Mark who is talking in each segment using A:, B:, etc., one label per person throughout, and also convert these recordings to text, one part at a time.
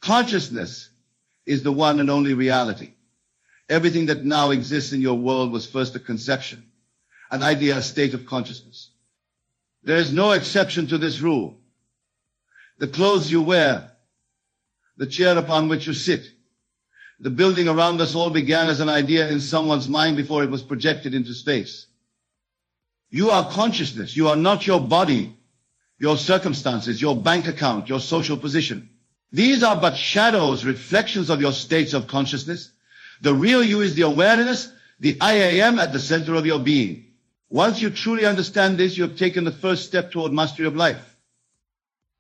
A: Consciousness is the one and only reality. Everything that now exists in your world was first a conception, an idea, a state of consciousness. There is no exception to this rule. The clothes you wear, the chair upon which you sit, the building around us all began as an idea in someone's mind before it was projected into space. You are consciousness. You are not your body, your circumstances, your bank account, your social position. These are but shadows, reflections of your states of consciousness. The real you is the awareness, the I am at the center of your being. Once you truly understand this, you have taken the first step toward mastery of life.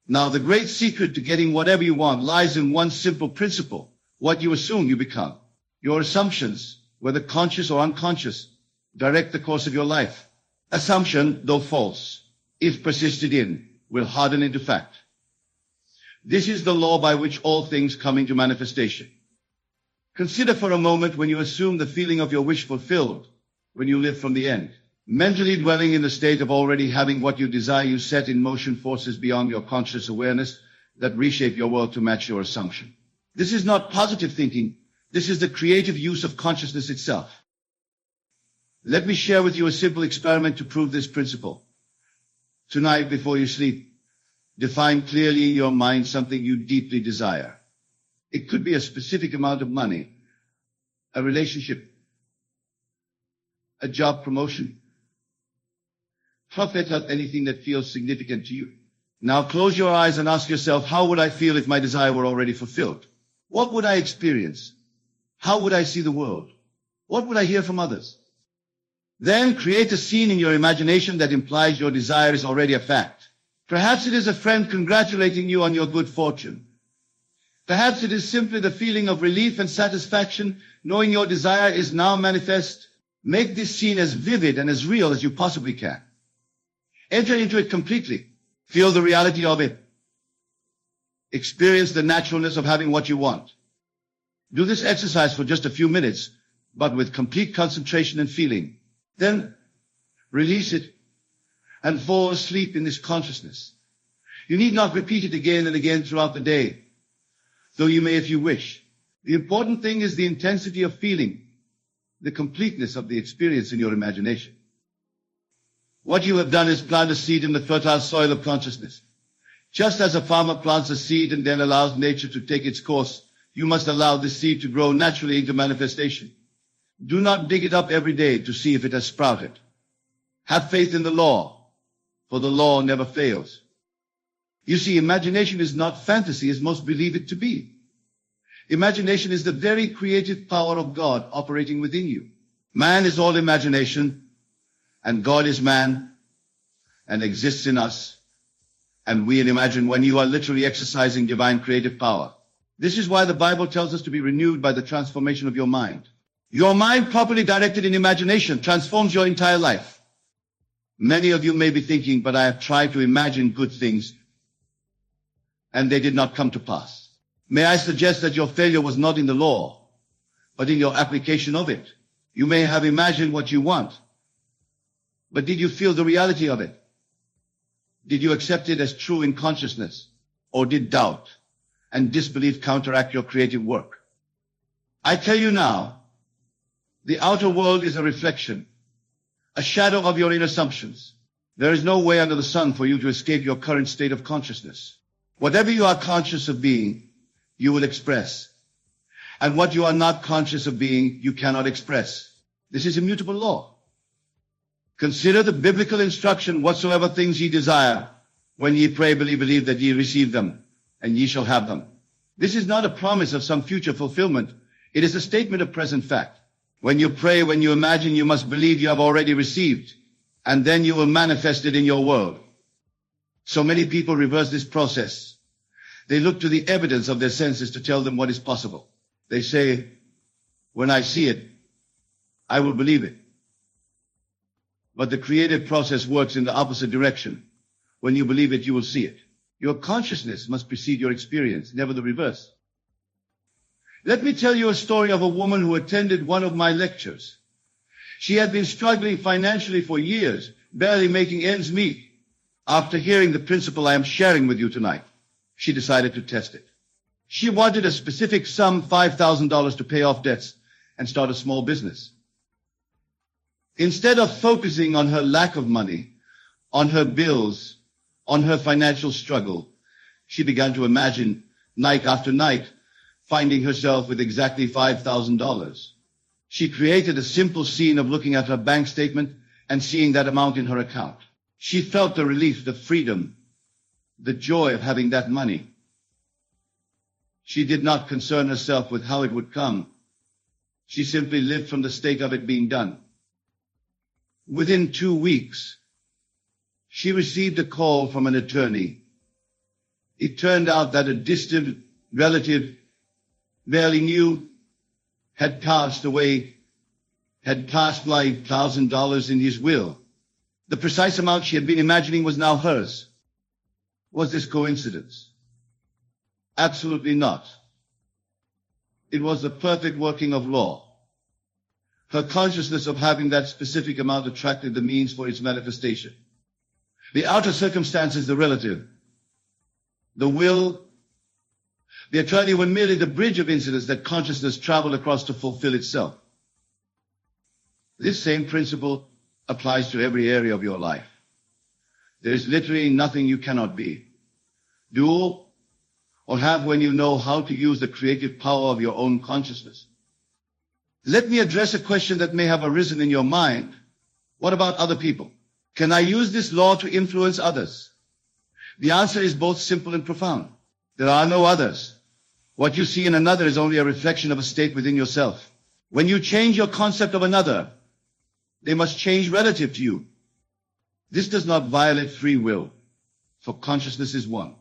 A: Now, the great secret to getting whatever you want lies in one simple principle. What you assume, you become. Your assumptions, whether conscious or unconscious, direct the course of your life. Assumption, though false, if persisted in, will harden into fact. This is the law by which all things come into manifestation. Consider for a moment when you assume the feeling of your wish fulfilled, when you live from the end. Mentally dwelling in the state of already having what you desire, you set in motion forces beyond your conscious awareness that reshape your world to match your assumption. This is not positive thinking. This is the creative use of consciousness itself. Let me share with you a simple experiment to prove this principle. Tonight, before you sleep, define clearly in your mind something you deeply desire. It could be a specific amount of money, a relationship, a job promotion. Profit out anything that feels significant to you. Now close your eyes and ask yourself, how would I feel if my desire were already fulfilled? What would I experience? How would I see the world? What would I hear from others? Then create a scene in your imagination that implies your desire is already a fact. Perhaps it is a friend congratulating you on your good fortune. Perhaps it is simply the feeling of relief and satisfaction knowing your desire is now manifest. Make this scene as vivid and as real as you possibly can. Enter into it completely. Feel the reality of it. Experience the naturalness of having what you want. Do this exercise for just a few minutes, but with complete concentration and feeling. Then release it and fall asleep in this consciousness. You need not repeat it again and again throughout the day, though you may if you wish. The important thing is the intensity of feeling, the completeness of the experience in your imagination. What you have done is plant a seed in the fertile soil of consciousness. Just as a farmer plants a seed and then allows nature to take its course, you must allow this seed to grow naturally into manifestation. Do not dig it up every day to see if it has sprouted. Have faith in the law, for the law never fails. You see, imagination is not fantasy as most believe it to be. Imagination is the very creative power of God operating within you. Man is all imagination, and God is man, and exists in us, and we imagine when you are literally exercising divine creative power. This is why the Bible tells us to be renewed by the transformation of your mind. Your mind properly directed in imagination transforms your entire life. Many of you may be thinking, but I have tried to imagine good things, and they did not come to pass. May I suggest that your failure was not in the law, but in your application of it. You may have imagined what you want, but did you feel the reality of it? Did you accept it as true in consciousness? Or did doubt and disbelief counteract your creative work? I tell you now, the outer world is a reflection, a shadow of your inner assumptions. There is no way under the sun for you to escape your current state of consciousness. Whatever you are conscious of being, you will express. And what you are not conscious of being, you cannot express. This is immutable law. Consider the biblical instruction, whatsoever things ye desire, when ye pray, believe that ye receive them, and ye shall have them. This is not a promise of some future fulfillment. It is a statement of present fact. When you pray, when you imagine, you must believe you have already received, and then you will manifest it in your world. So many people reverse this process. They look to the evidence of their senses to tell them what is possible. They say, when I see it, I will believe it. But the creative process works in the opposite direction. When you believe it, you will see it. Your consciousness must precede your experience, never the reverse. Let me tell you a story of a woman who attended one of my lectures. She had been struggling financially for years, barely making ends meet. After hearing the principle I am sharing with you tonight, she decided to test it. She wanted a specific sum, $5,000, to pay off debts and start a small business. Instead of focusing on her lack of money, on her bills, on her financial struggle, she began to imagine, night after night, finding herself with exactly $5,000. She created a simple scene of looking at her bank statement and seeing that amount in her account. She felt the relief, the freedom, the joy of having that money. She did not concern herself with how it would come. She simply lived from the state of it being done. Within 2 weeks, she received a call from an attorney. It turned out that a distant relative, barely knew, had passed away, had passed like $1,000 in his will. The precise amount she had been imagining was now hers. Was this coincidence? Absolutely not. It was the perfect working of law. Her consciousness of having that specific amount attracted the means for its manifestation. The outer circumstances, the relative, the will, the attorney were merely the bridge of incidents that consciousness traveled across to fulfill itself. This same principle applies to every area of your life. There is literally nothing you cannot be, do, or have when you know how to use the creative power of your own consciousness. Let me address a question that may have arisen in your mind. What about other people? Can I use this law to influence others? The answer is both simple and profound. There are no others. What you see in another is only a reflection of a state within yourself. When you change your concept of another, they must change relative to you. This does not violate free will, for consciousness is one.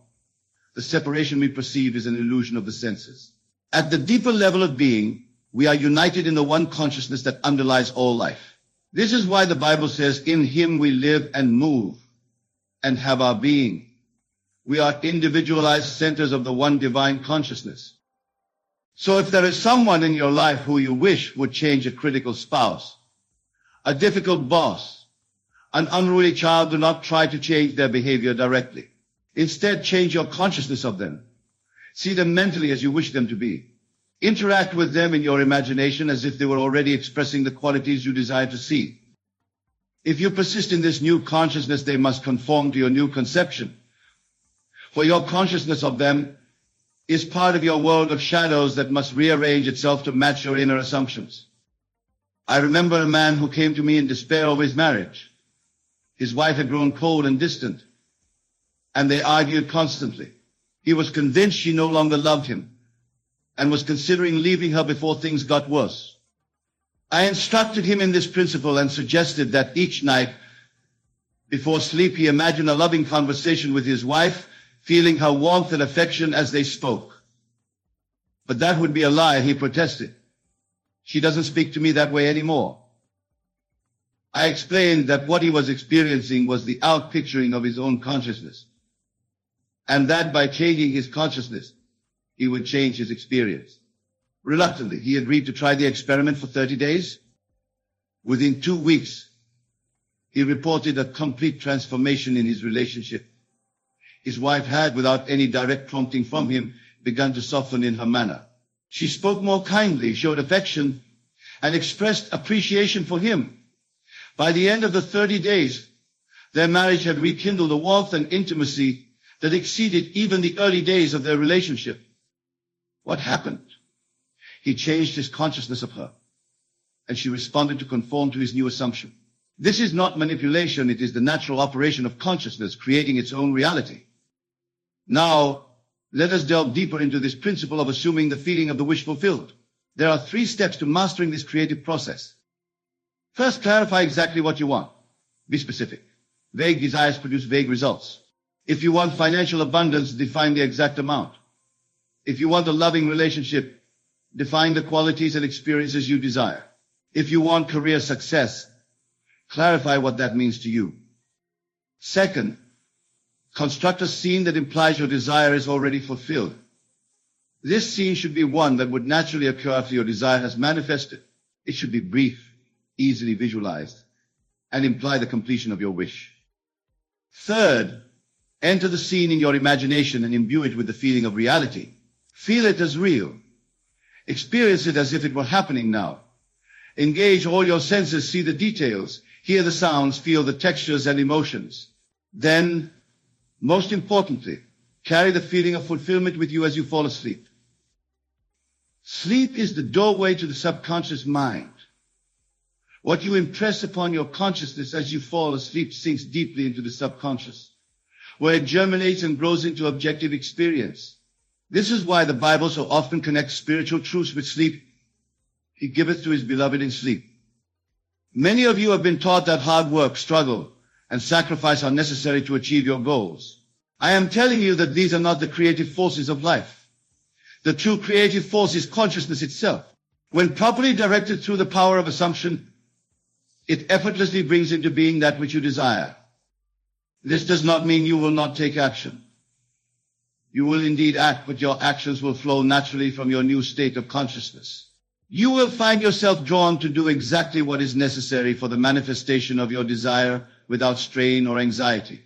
A: The separation we perceive is an illusion of the senses. At the deeper level of being, we are united in the one consciousness that underlies all life. This is why the Bible says, in Him we live and move and have our being. We are individualized centers of the one divine consciousness. So if there is someone in your life who you wish would change, a critical spouse, a difficult boss, an unruly child, do not try to change their behavior directly. Instead, change your consciousness of them. See them mentally as you wish them to be. Interact with them in your imagination as if they were already expressing the qualities you desire to see. If you persist in this new consciousness, they must conform to your new conception. For your consciousness of them is part of your world of shadows that must rearrange itself to match your inner assumptions. I remember a man who came to me in despair over his marriage. His wife had grown cold and distant, and they argued constantly. He was convinced she no longer loved him and was considering leaving her before things got worse. I instructed him in this principle and suggested that each night before sleep he imagine a loving conversation with his wife, feeling her warmth and affection as they spoke. But that would be a lie, he protested. She doesn't speak to me that way anymore. I explained that what he was experiencing was the outpicturing of his own consciousness, and that by changing his consciousness, he would change his experience. Reluctantly, he agreed to try the experiment for 30 days. Within 2 weeks, he reported a complete transformation in his relationship. His wife had, without any direct prompting from him, begun to soften in her manner. She spoke more kindly, showed affection, and expressed appreciation for him. By the end of the 30 days, their marriage had rekindled a warmth and intimacy that exceeded even the early days of their relationship. What happened? He changed his consciousness of her, and she responded to conform to his new assumption. This is not manipulation, it is the natural operation of consciousness creating its own reality. Now, let us delve deeper into this principle of assuming the feeling of the wish fulfilled. There are 3 steps to mastering this creative process. First, clarify exactly what you want. Be specific. Vague desires produce vague results. If you want financial abundance, define the exact amount. If you want a loving relationship, define the qualities and experiences you desire. If you want career success, clarify what that means to you. Second, construct a scene that implies your desire is already fulfilled. This scene should be one that would naturally occur after your desire has manifested. It should be brief, easily visualized, and imply the completion of your wish. Third, enter the scene in your imagination and imbue it with the feeling of reality. Feel it as real. Experience it as if it were happening now. Engage all your senses, see the details, hear the sounds, feel the textures and emotions. Then, most importantly, carry the feeling of fulfillment with you as you fall asleep. Sleep is the doorway to the subconscious mind. What you impress upon your consciousness as you fall asleep sinks deeply into the subconscious, where it germinates and grows into objective experience. This is why the Bible so often connects spiritual truths with sleep. He giveth to his beloved in sleep. Many of you have been taught that hard work, struggle, and sacrifice are necessary to achieve your goals. I am telling you that these are not the creative forces of life. The true creative force is consciousness itself. When properly directed through the power of assumption, it effortlessly brings into being that which you desire. This does not mean you will not take action. You will indeed act, but your actions will flow naturally from your new state of consciousness. You will find yourself drawn to do exactly what is necessary for the manifestation of your desire without strain or anxiety.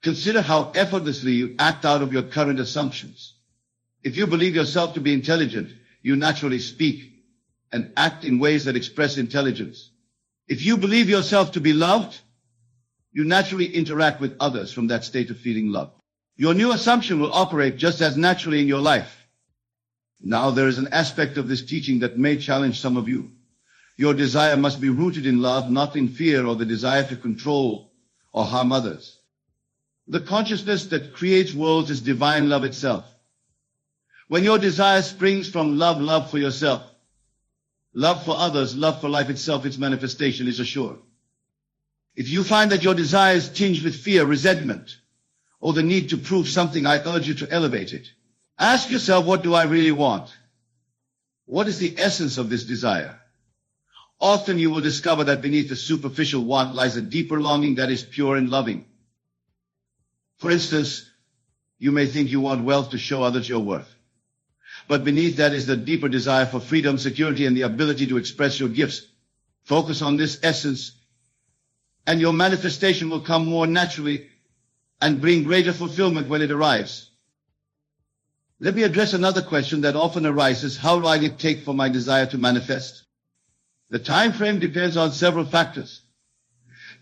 A: Consider how effortlessly you act out of your current assumptions. If you believe yourself to be intelligent, you naturally speak and act in ways that express intelligence. If you believe yourself to be loved, you naturally interact with others from that state of feeling love. Your new assumption will operate just as naturally in your life. Now there is an aspect of this teaching that may challenge some of you. Your desire must be rooted in love, not in fear or the desire to control or harm others. The consciousness that creates worlds is divine love itself. When your desire springs from love for yourself, love for others, love for life itself, its manifestation is assured. If you find that your desire is tinged with fear, resentment, or the need to prove something, I urge you to elevate it. Ask yourself, what do I really want? What is the essence of this desire? Often you will discover that beneath the superficial want lies a deeper longing that is pure and loving. For instance, you may think you want wealth to show others your worth. But beneath that is the deeper desire for freedom, security, and the ability to express your gifts. Focus on this essence, and your manifestation will come more naturally and bring greater fulfillment when it arrives. Let me address another question that often arises. How long will it take for my desire to manifest? The time frame depends on several factors.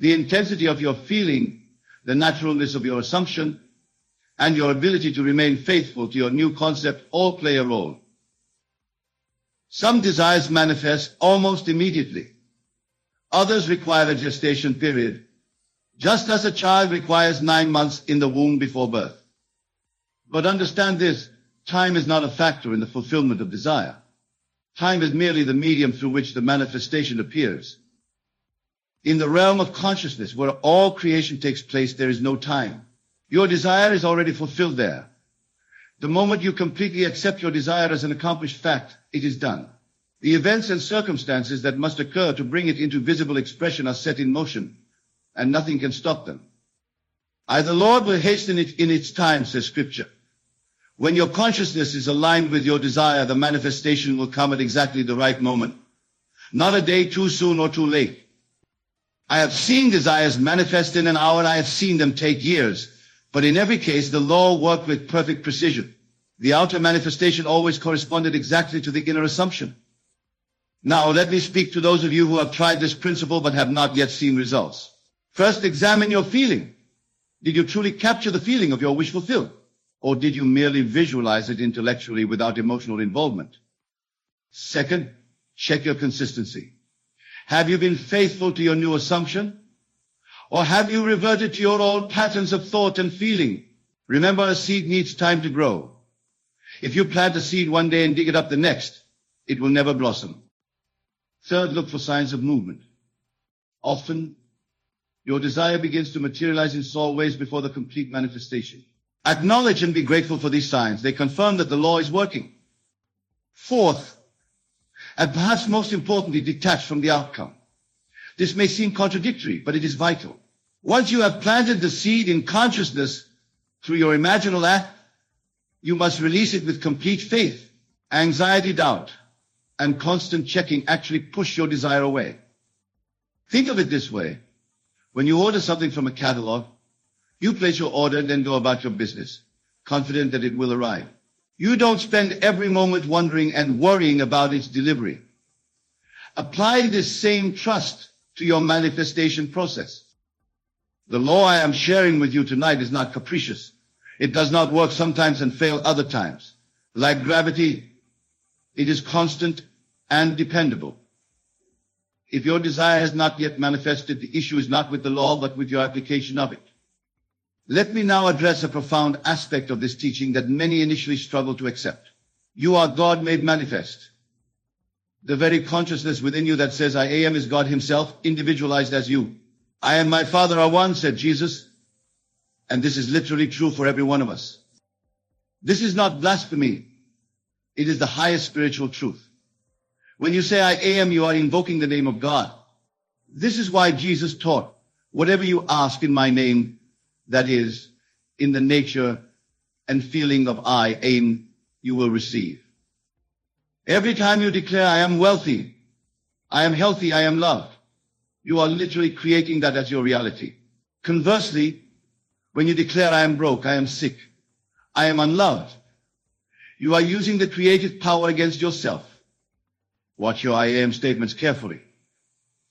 A: The intensity of your feeling, the naturalness of your assumption, and your ability to remain faithful to your new concept all play a role. Some desires manifest almost immediately. Others require a gestation period, just as a child requires 9 months in the womb before birth. But understand this, time is not a factor in the fulfillment of desire. Time is merely the medium through which the manifestation appears. In the realm of consciousness, where all creation takes place, there is no time. Your desire is already fulfilled there. The moment you completely accept your desire as an accomplished fact, it is done. The events and circumstances that must occur to bring it into visible expression are set in motion, and nothing can stop them. The Lord will hasten it in its time, says Scripture. When your consciousness is aligned with your desire, the manifestation will come at exactly the right moment. Not a day too soon or too late. I have seen desires manifest in an hour, and I have seen them take years. But in every case, the law worked with perfect precision. The outer manifestation always corresponded exactly to the inner assumption. Now, let me speak to those of you who have tried this principle but have not yet seen results. First, examine your feeling. Did you truly capture the feeling of your wish fulfilled? Or did you merely visualize it intellectually without emotional involvement? Second, check your consistency. Have you been faithful to your new assumption? Or have you reverted to your old patterns of thought and feeling? Remember, a seed needs time to grow. If you plant a seed one day and dig it up the next, it will never blossom. Third, look for signs of movement. Often, your desire begins to materialize in small ways before the complete manifestation. Acknowledge and be grateful for these signs. They confirm that the law is working. Fourth, and perhaps most importantly, detach from the outcome. This may seem contradictory, but it is vital. Once you have planted the seed in consciousness through your imaginal act, you must release it with complete faith. Anxiety, doubt, and constant checking actually push your desire away. Think of it this way. When you order something from a catalog, you place your order and then go about your business, confident that it will arrive. You don't spend every moment wondering and worrying about its delivery. Apply this same trust to your manifestation process. The law I am sharing with you tonight is not capricious. It does not work sometimes and fail other times. Like gravity, it is constant and dependable. If your desire has not yet manifested, the issue is not with the law, but with your application of it. Let me now address a profound aspect of this teaching that many initially struggle to accept. You are God made manifest. The very consciousness within you that says, I am, is God himself, individualized as you. I and my Father are one, said Jesus. And this is literally true for every one of us. This is not blasphemy. It is the highest spiritual truth. When you say I am, you are invoking the name of God. This is why Jesus taught, whatever you ask in my name, that is, in the nature and feeling of I am, you will receive. Every time you declare I am wealthy, I am healthy, I am loved, you are literally creating that as your reality. Conversely, when you declare I am broke, I am sick, I am unloved, you are using the creative power against yourself. Watch your I am statements carefully,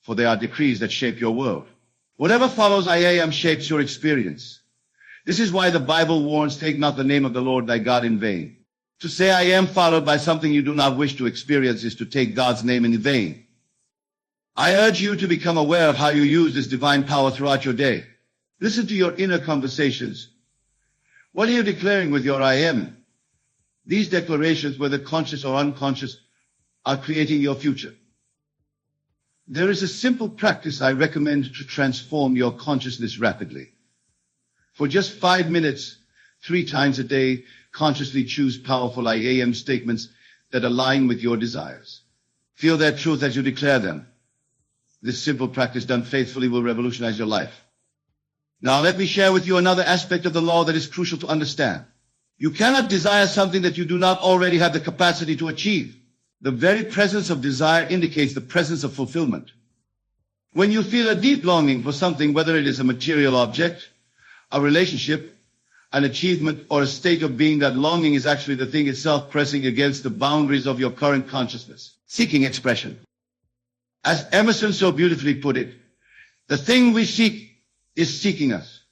A: for they are decrees that shape your world. Whatever follows I am shapes your experience. This is why the Bible warns, take not the name of the Lord thy God in vain. To say I am followed by something you do not wish to experience is to take God's name in vain. I urge you to become aware of how you use this divine power throughout your day. Listen to your inner conversations. What are you declaring with your I am? These declarations, whether conscious or unconscious, are creating your future. There is a simple practice I recommend to transform your consciousness rapidly. For just 5 minutes, 3 times a day, consciously choose powerful I am statements that align with your desires. Feel their truth as you declare them. This simple practice done faithfully will revolutionize your life. Now let me share with you another aspect of the law that is crucial to understand. You cannot desire something that you do not already have the capacity to achieve. The very presence of desire indicates the presence of fulfillment. When you feel a deep longing for something, whether it is a material object, a relationship, an achievement, or a state of being, that longing is actually the thing itself pressing against the boundaries of your current consciousness, seeking expression. As Emerson so beautifully put it, the thing we seek is seeking us.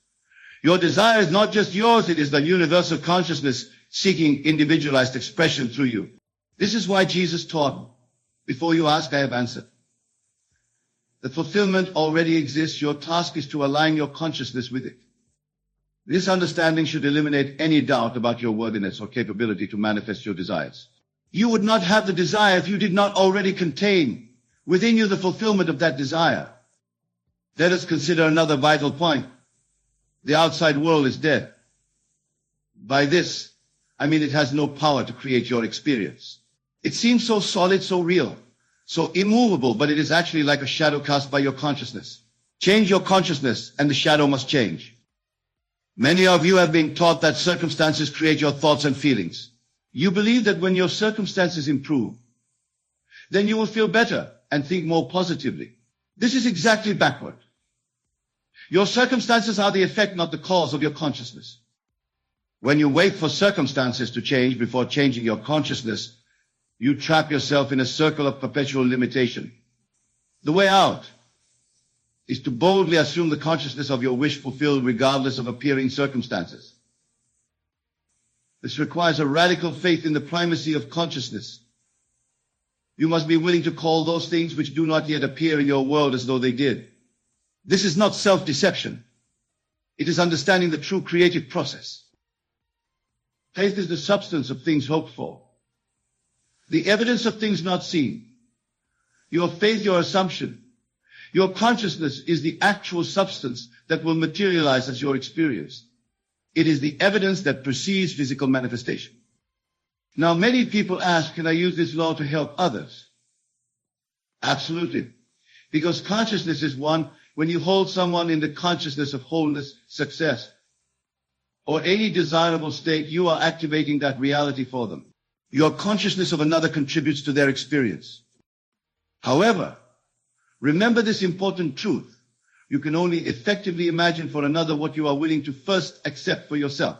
A: Your desire is not just yours, it is the universal consciousness seeking individualized expression through you. This is why Jesus taught, before you ask, I have answered. The fulfillment already exists. Your task is to align your consciousness with it. This understanding should eliminate any doubt about your worthiness or capability to manifest your desires. You would not have the desire if you did not already contain within you the fulfillment of that desire. Let us consider another vital point. The outside world is dead. By this, I mean it has no power to create your experience. It seems so solid, so real, so immovable, but it is actually like a shadow cast by your consciousness. Change your consciousness and the shadow must change. Many of you have been taught that circumstances create your thoughts and feelings. You believe that when your circumstances improve, then you will feel better and think more positively. This is exactly backward. Your circumstances are the effect, not the cause of your consciousness. When you wait for circumstances to change before changing your consciousness, you trap yourself in a circle of perpetual limitation. The way out is to boldly assume the consciousness of your wish fulfilled regardless of appearing circumstances. This requires a radical faith in the primacy of consciousness. You must be willing to call those things which do not yet appear in your world as though they did. This is not self-deception. It is understanding the true creative process. Faith is the substance of things hoped for, the evidence of things not seen. Your faith, your assumption, your consciousness is the actual substance that will materialize as your experience. It is the evidence that precedes physical manifestation. Now, many people ask, can I use this law to help others? Absolutely. Because consciousness is one. When you hold someone in the consciousness of wholeness, success, or any desirable state, you are activating that reality for them. Your consciousness of another contributes to their experience. However, remember this important truth. You can only effectively imagine for another what you are willing to first accept for yourself.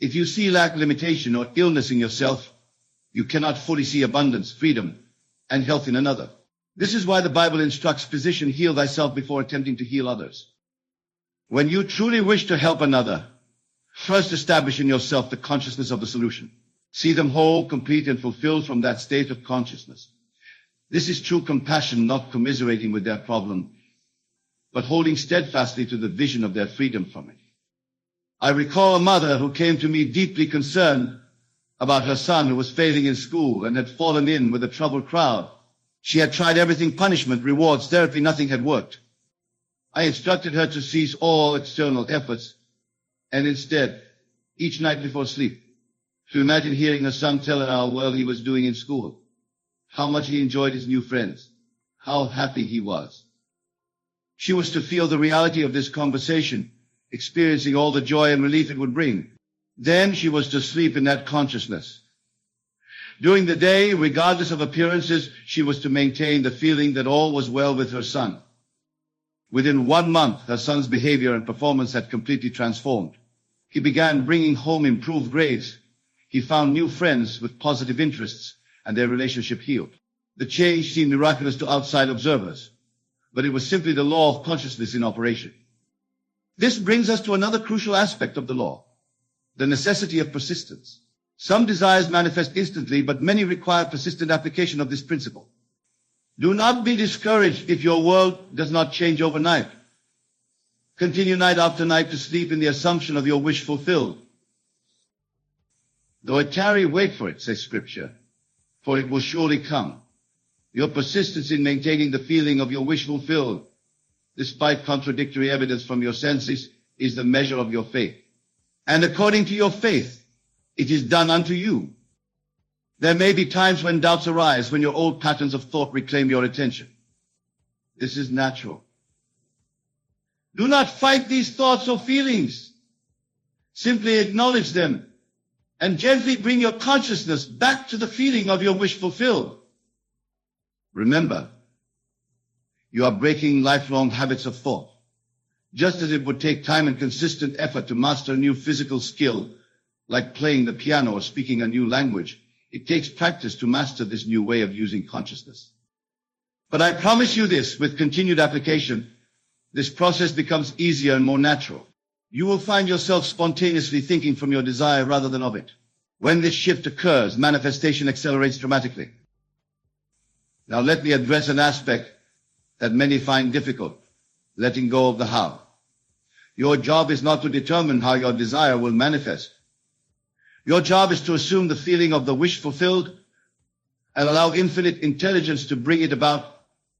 A: If you see lack, limitation, or illness in yourself, you cannot fully see abundance, freedom, and health in another. This is why the Bible instructs, physician, heal thyself before attempting to heal others. When you truly wish to help another, first establish in yourself the consciousness of the solution. See them whole, complete, and fulfilled from that state of consciousness. This is true compassion, not commiserating with their problem, but holding steadfastly to the vision of their freedom from it. I recall a mother who came to me deeply concerned about her son who was failing in school and had fallen in with a troubled crowd. She had tried everything: punishment, rewards, therapy. Nothing had worked. I instructed her to cease all external efforts and instead, each night before sleep, to imagine hearing her son tell her how well he was doing in school, how much he enjoyed his new friends, how happy he was. She was to feel the reality of this conversation, experiencing all the joy and relief it would bring. Then she was to sleep in that consciousness. During the day, regardless of appearances, she was to maintain the feeling that all was well with her son. Within 1 month, her son's behavior and performance had completely transformed. He began bringing home improved grades. He found new friends with positive interests, and their relationship healed. The change seemed miraculous to outside observers, but it was simply the law of consciousness in operation. This brings us to another crucial aspect of the law, the necessity of persistence. Some desires manifest instantly, but many require persistent application of this principle. Do not be discouraged if your world does not change overnight. Continue night after night to sleep in the assumption of your wish fulfilled. Though it tarry, wait for it, says Scripture, for it will surely come. Your persistence in maintaining the feeling of your wish fulfilled, despite contradictory evidence from your senses, is the measure of your faith. And according to your faith, it is done unto you. There may be times when doubts arise, when your old patterns of thought reclaim your attention. This is natural. Do not fight these thoughts or feelings. Simply acknowledge them and gently bring your consciousness back to the feeling of your wish fulfilled. Remember, you are breaking lifelong habits of thought. Just as it would take time and consistent effort to master a new physical skill, like playing the piano or speaking a new language, it takes practice to master this new way of using consciousness. But I promise you this, with continued application, this process becomes easier and more natural. You will find yourself spontaneously thinking from your desire rather than of it. When this shift occurs, manifestation accelerates dramatically. Now let me address an aspect that many find difficult, letting go of the how. Your job is not to determine how your desire will manifest. Your job is to assume the feeling of the wish fulfilled and allow infinite intelligence to bring it about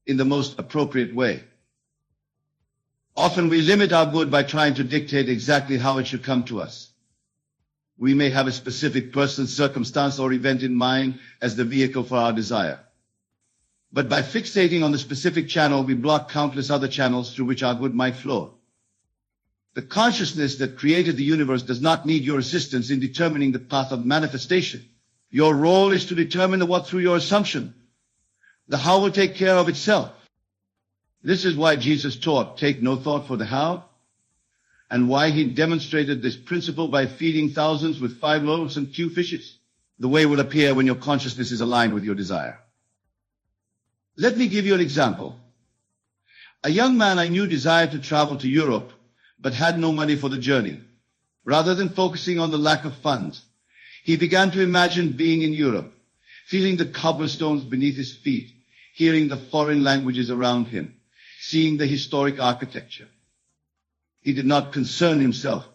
A: in the most appropriate way. Often we limit our good by trying to dictate exactly how it should come to us. We may have a specific person, circumstance, or event in mind as the vehicle for our desire. But by fixating on the specific channel, we block countless other channels through which our good might flow. The consciousness that created the universe does not need your assistance in determining the path of manifestation. Your role is to determine the what through your assumption. The how will take care of itself. This is why Jesus taught, take no thought for the how, and why he demonstrated this principle by feeding thousands with 5 loaves and 2 fishes. The way will appear when your consciousness is aligned with your desire. Let me give you an example. A young man I knew desired to travel to Europe, but had no money for the journey. Rather than focusing on the lack of funds, he began to imagine being in Europe, feeling the cobblestones beneath his feet, hearing the foreign languages around him, seeing the historic architecture. He did not concern himself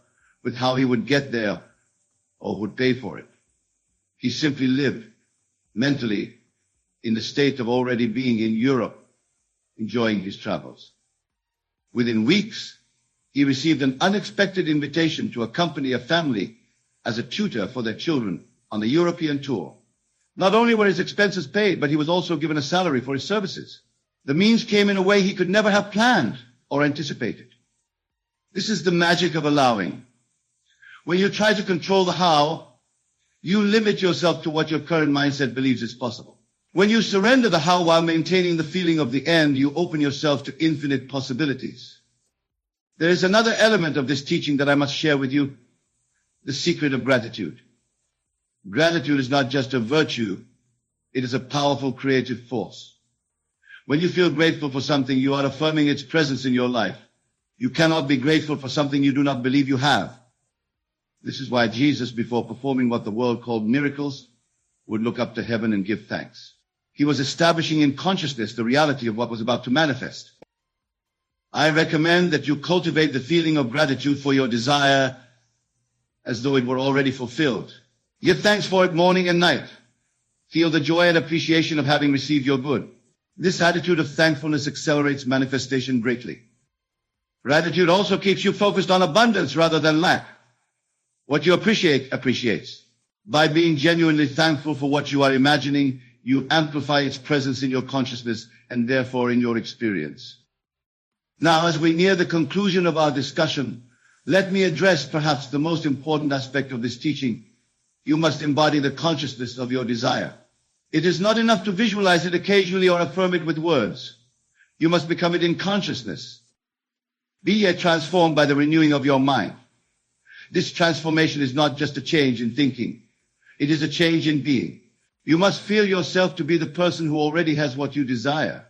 A: with how he would get there or would pay for it. He simply lived mentally in the state of already being in Europe, enjoying his travels. Within weeks, he received an unexpected invitation to accompany a family as a tutor for their children on the European tour. Not only were his expenses paid, but he was also given a salary for his services. The means came in a way he could never have planned or anticipated. This is the magic of allowing. When you try to control the how, you limit yourself to what your current mindset believes is possible. When you surrender the how while maintaining the feeling of the end, you open yourself to infinite possibilities. There is another element of this teaching that I must share with you. the secret of gratitude. Gratitude is not just a virtue, it is a powerful creative force. When you feel grateful for something, you are affirming its presence in your life. You cannot be grateful for something you do not believe you have. This is why Jesus, before performing what the world called miracles, would look up to heaven and give thanks. He was establishing in consciousness the reality of what was about to manifest. I recommend that you cultivate the feeling of gratitude for your desire as though it were already fulfilled. Give thanks for it morning and night. Feel the joy and appreciation of having received your good. This attitude of thankfulness accelerates manifestation greatly. Gratitude also keeps you focused on abundance rather than lack. What you appreciate appreciates. By being genuinely thankful for what you are imagining, you amplify its presence in your consciousness and therefore in your experience. Now, as we near the conclusion of our discussion, let me address perhaps the most important aspect of this teaching. You must embody the consciousness of your desire. It is not enough to visualize it occasionally or affirm it with words. You must become it in consciousness. Be yet transformed by the renewing of your mind. This transformation is not just a change in thinking. It is a change in being. You must feel yourself to be the person who already has what you desire.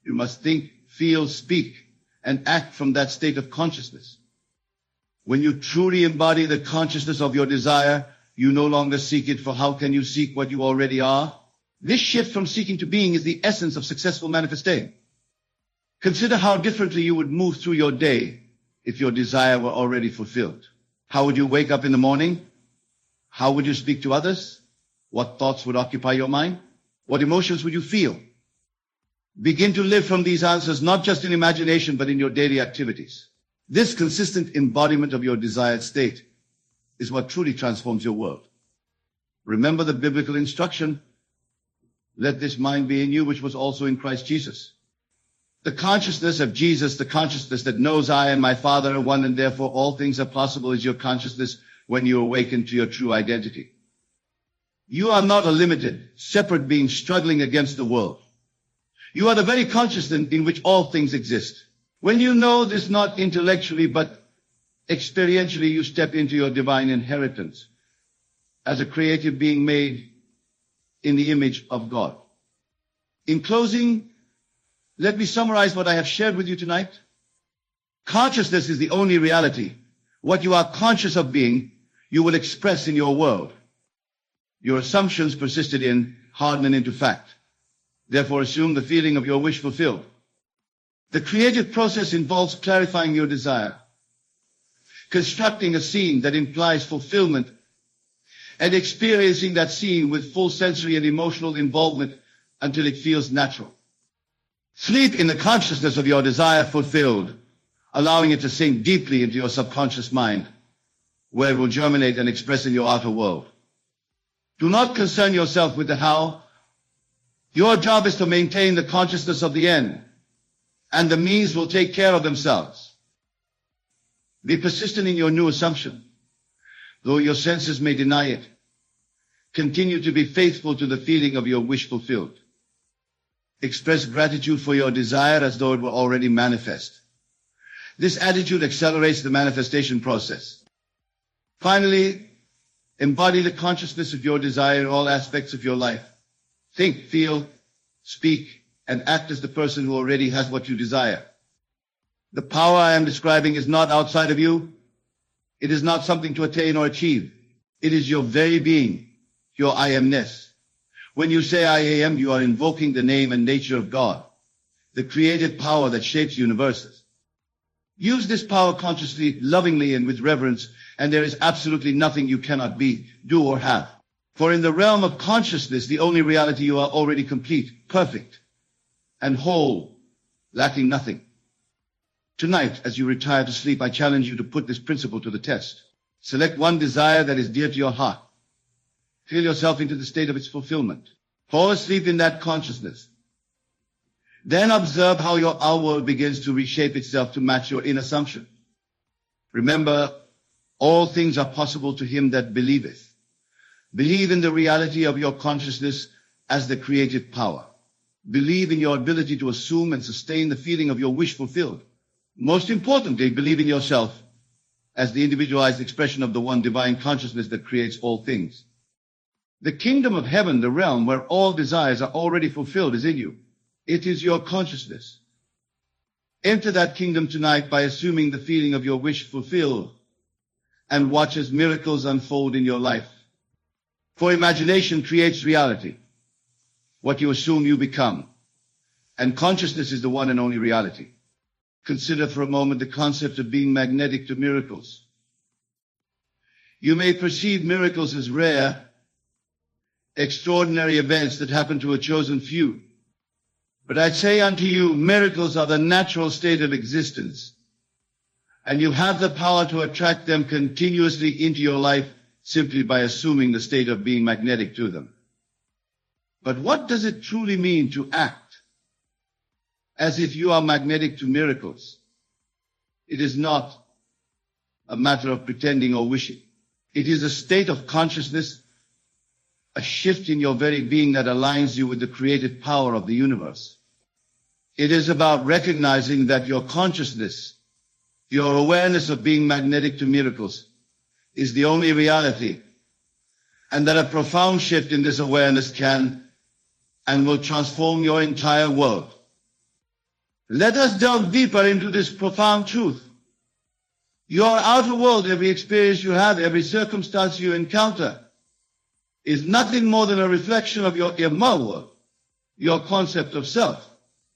A: You must think, feel, speak, and act from that state of consciousness. When you truly embody the consciousness of your desire, you no longer seek it, for how can you seek what you already are? This shift from seeking to being is the essence of successful manifestation. Consider how differently you would move through your day if your desire were already fulfilled. How would you wake up in the morning? How would you speak to others? What thoughts would occupy your mind? What emotions would you feel? Begin to live from these answers, not just in imagination, but in your daily activities. This consistent embodiment of your desired state is what truly transforms your world. Remember the biblical instruction, let this mind be in you, which was also in Christ Jesus. The consciousness of Jesus, the consciousness that knows I and my Father are one and therefore all things are possible, is your consciousness when you awaken to your true identity. You are not a limited, separate being struggling against the world. You are the very consciousness in which all things exist. When you know this not intellectually but experientially, you step into your divine inheritance as a creative being made in the image of God. In closing, let me summarize what I have shared with you tonight. Consciousness is the only reality. What you are conscious of being, you will express in your world. Your assumptions persisted in harden into fact. Therefore, assume the feeling of your wish fulfilled. The creative process involves clarifying your desire, constructing a scene that implies fulfillment, and experiencing that scene with full sensory and emotional involvement until it feels natural. Sleep in the consciousness of your desire fulfilled, allowing it to sink deeply into your subconscious mind, where it will germinate and express in your outer world. Do not concern yourself with the how. Your job is to maintain the consciousness of the end, and the means will take care of themselves. Be persistent in your new assumption. Though your senses may deny it, continue to be faithful to the feeling of your wish fulfilled. Express gratitude for your desire as though it were already manifest. This attitude accelerates the manifestation process. Finally, embody the consciousness of your desire in all aspects of your life. Think, feel, speak, and act as the person who already has what you desire. The power I am describing is not outside of you. It is not something to attain or achieve. It is your very being, your I amness. When you say I am, you are invoking the name and nature of God, the creative power that shapes universes. Use this power consciously, lovingly, and with reverence, and there is absolutely nothing you cannot be, do, or have. For in the realm of consciousness, the only reality, you are already complete, perfect, and whole, lacking nothing. Tonight, as you retire to sleep, I challenge you to put this principle to the test. Select one desire that is dear to your heart. Feel yourself into the state of its fulfillment. Fall asleep in that consciousness. Then observe how your outer world begins to reshape itself to match your inner assumption. Remember, all things are possible to him that believeth. Believe in the reality of your consciousness as the creative power. Believe in your ability to assume and sustain the feeling of your wish fulfilled. Most importantly, believe in yourself as the individualized expression of the one divine consciousness that creates all things. The kingdom of heaven, the realm where all desires are already fulfilled, is in you. It is your consciousness. Enter that kingdom tonight by assuming the feeling of your wish fulfilled and watch as miracles unfold in your life. For imagination creates reality, what you assume you become, and consciousness is the one and only reality. Consider for a moment the concept of being magnetic to miracles. You may perceive miracles as rare, extraordinary events that happen to a chosen few. But I say unto you, miracles are the natural state of existence, and you have the power to attract them continuously into your life simply by assuming the state of being magnetic to them. But what does it truly mean to act as if you are magnetic to miracles? It is not a matter of pretending or wishing. It is a state of consciousness, a shift in your very being that aligns you with the creative power of the universe. It is about recognizing that your consciousness, your awareness of being magnetic to miracles, is the only reality, and that a profound shift in this awareness can and will transform your entire world. Let us delve deeper into this profound truth. Your outer world, every experience you have, every circumstance you encounter, is nothing more than a reflection of your inner world, your concept of self.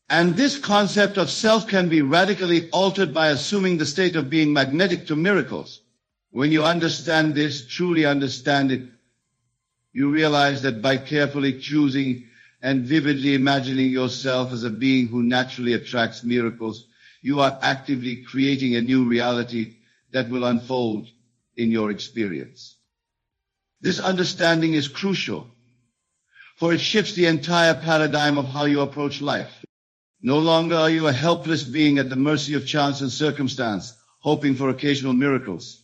A: And this concept of self can be radically altered by assuming the state of being magnetic to miracles. When you understand this, truly understand it, you realize that by carefully choosing and vividly imagining yourself as a being who naturally attracts miracles, you are actively creating a new reality that will unfold in your experience. This understanding is crucial, for it shifts the entire paradigm of how you approach life. No longer are you a helpless being at the mercy of chance and circumstance, hoping for occasional miracles.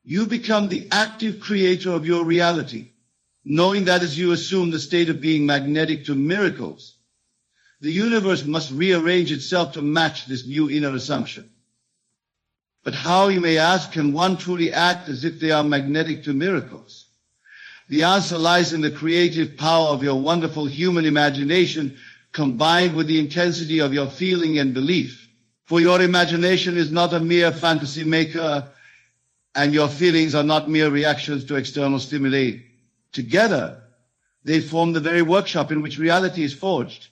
A: You become the active creator of your reality, knowing that as you assume the state of being magnetic to miracles, the universe must rearrange itself to match this new inner assumption. But how, you may ask, can one truly act as if they are magnetic to miracles? The answer lies in the creative power of your wonderful human imagination, combined with the intensity of your feeling and belief. For your imagination is not a mere fantasy maker, and your feelings are not mere reactions to external stimuli. Together, they form the very workshop in which reality is forged.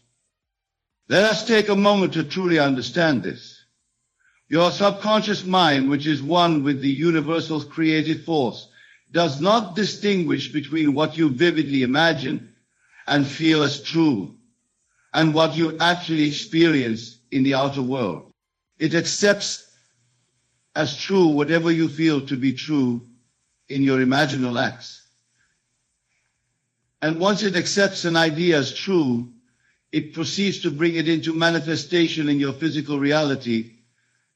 A: Let us take a moment to truly understand this. Your subconscious mind, which is one with the universal creative force, does not distinguish between what you vividly imagine and feel as true and what you actually experience in the outer world. It accepts as true whatever you feel to be true in your imaginal acts. And once it accepts an idea as true, it proceeds to bring it into manifestation in your physical reality,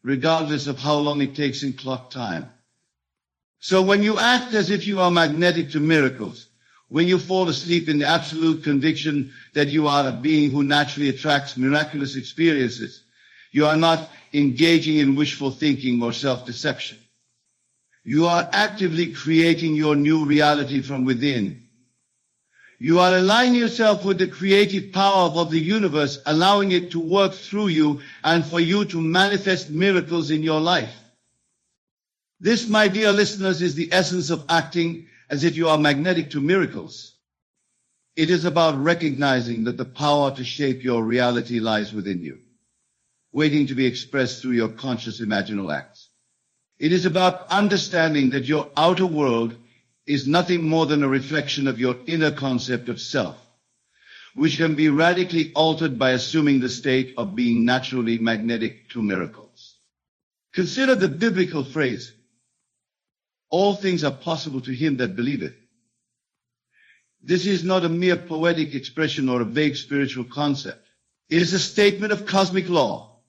A: regardless of how long it takes in clock time. So when you act as if you are magnetic to miracles, when you fall asleep in the absolute conviction that you are a being who naturally attracts miraculous experiences, you are not engaging in wishful thinking or self-deception. You are actively creating your new reality from within. You are aligning yourself with the creative power of the universe, allowing it to work through you and for you to manifest miracles in your life. This, my dear listeners, is the essence of acting as if you are magnetic to miracles. It is about recognizing that the power to shape your reality lies within you, waiting to be expressed through your conscious imaginal acts. It is about understanding that your outer world is nothing more than a reflection of your inner concept of self, which can be radically altered by assuming the state of being naturally magnetic to miracles. Consider the biblical phrase, "All things are possible to him that believeth." This is not a mere poetic expression or a vague spiritual concept. It is a statement of cosmic law,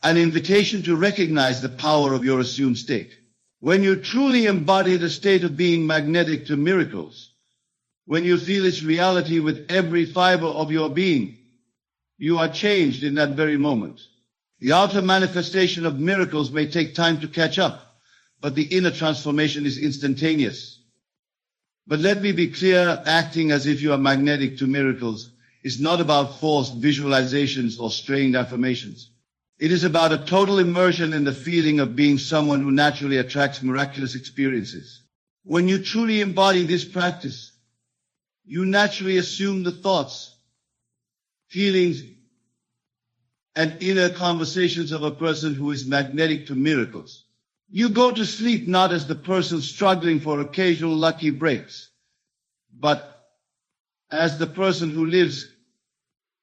A: an invitation to recognize the power of your assumed state. When you truly embody the state of being magnetic to miracles, when you feel its reality with every fiber of your being, you are changed in that very moment. The outer manifestation of miracles may take time to catch up, but the inner transformation is instantaneous. But let me be clear, acting as if you are magnetic to miracles is not about forced visualizations or strained affirmations. It is about a total immersion in the feeling of being someone who naturally attracts miraculous experiences. When you truly embody this practice, you naturally assume the thoughts, feelings, and inner conversations of a person who is magnetic to miracles. You go to sleep not as the person struggling for occasional lucky breaks, but as the person who lives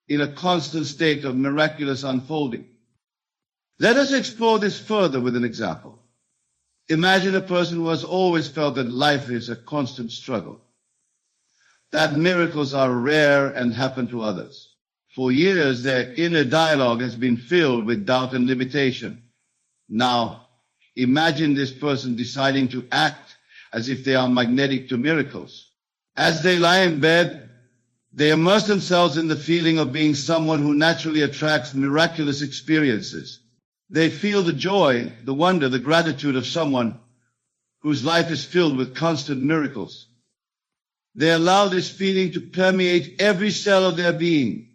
A: in a constant state of miraculous unfolding. Let us explore this further with an example. Imagine a person who has always felt that life is a constant struggle, that miracles are rare and happen to others. For years, their inner dialogue has been filled with doubt and limitation. Now, imagine this person deciding to act as if they are magnetic to miracles. As they lie in bed, they immerse themselves in the feeling of being someone who naturally attracts miraculous experiences. They feel the joy, the wonder, the gratitude of someone whose life is filled with constant miracles. They allow this feeling to permeate every cell of their being.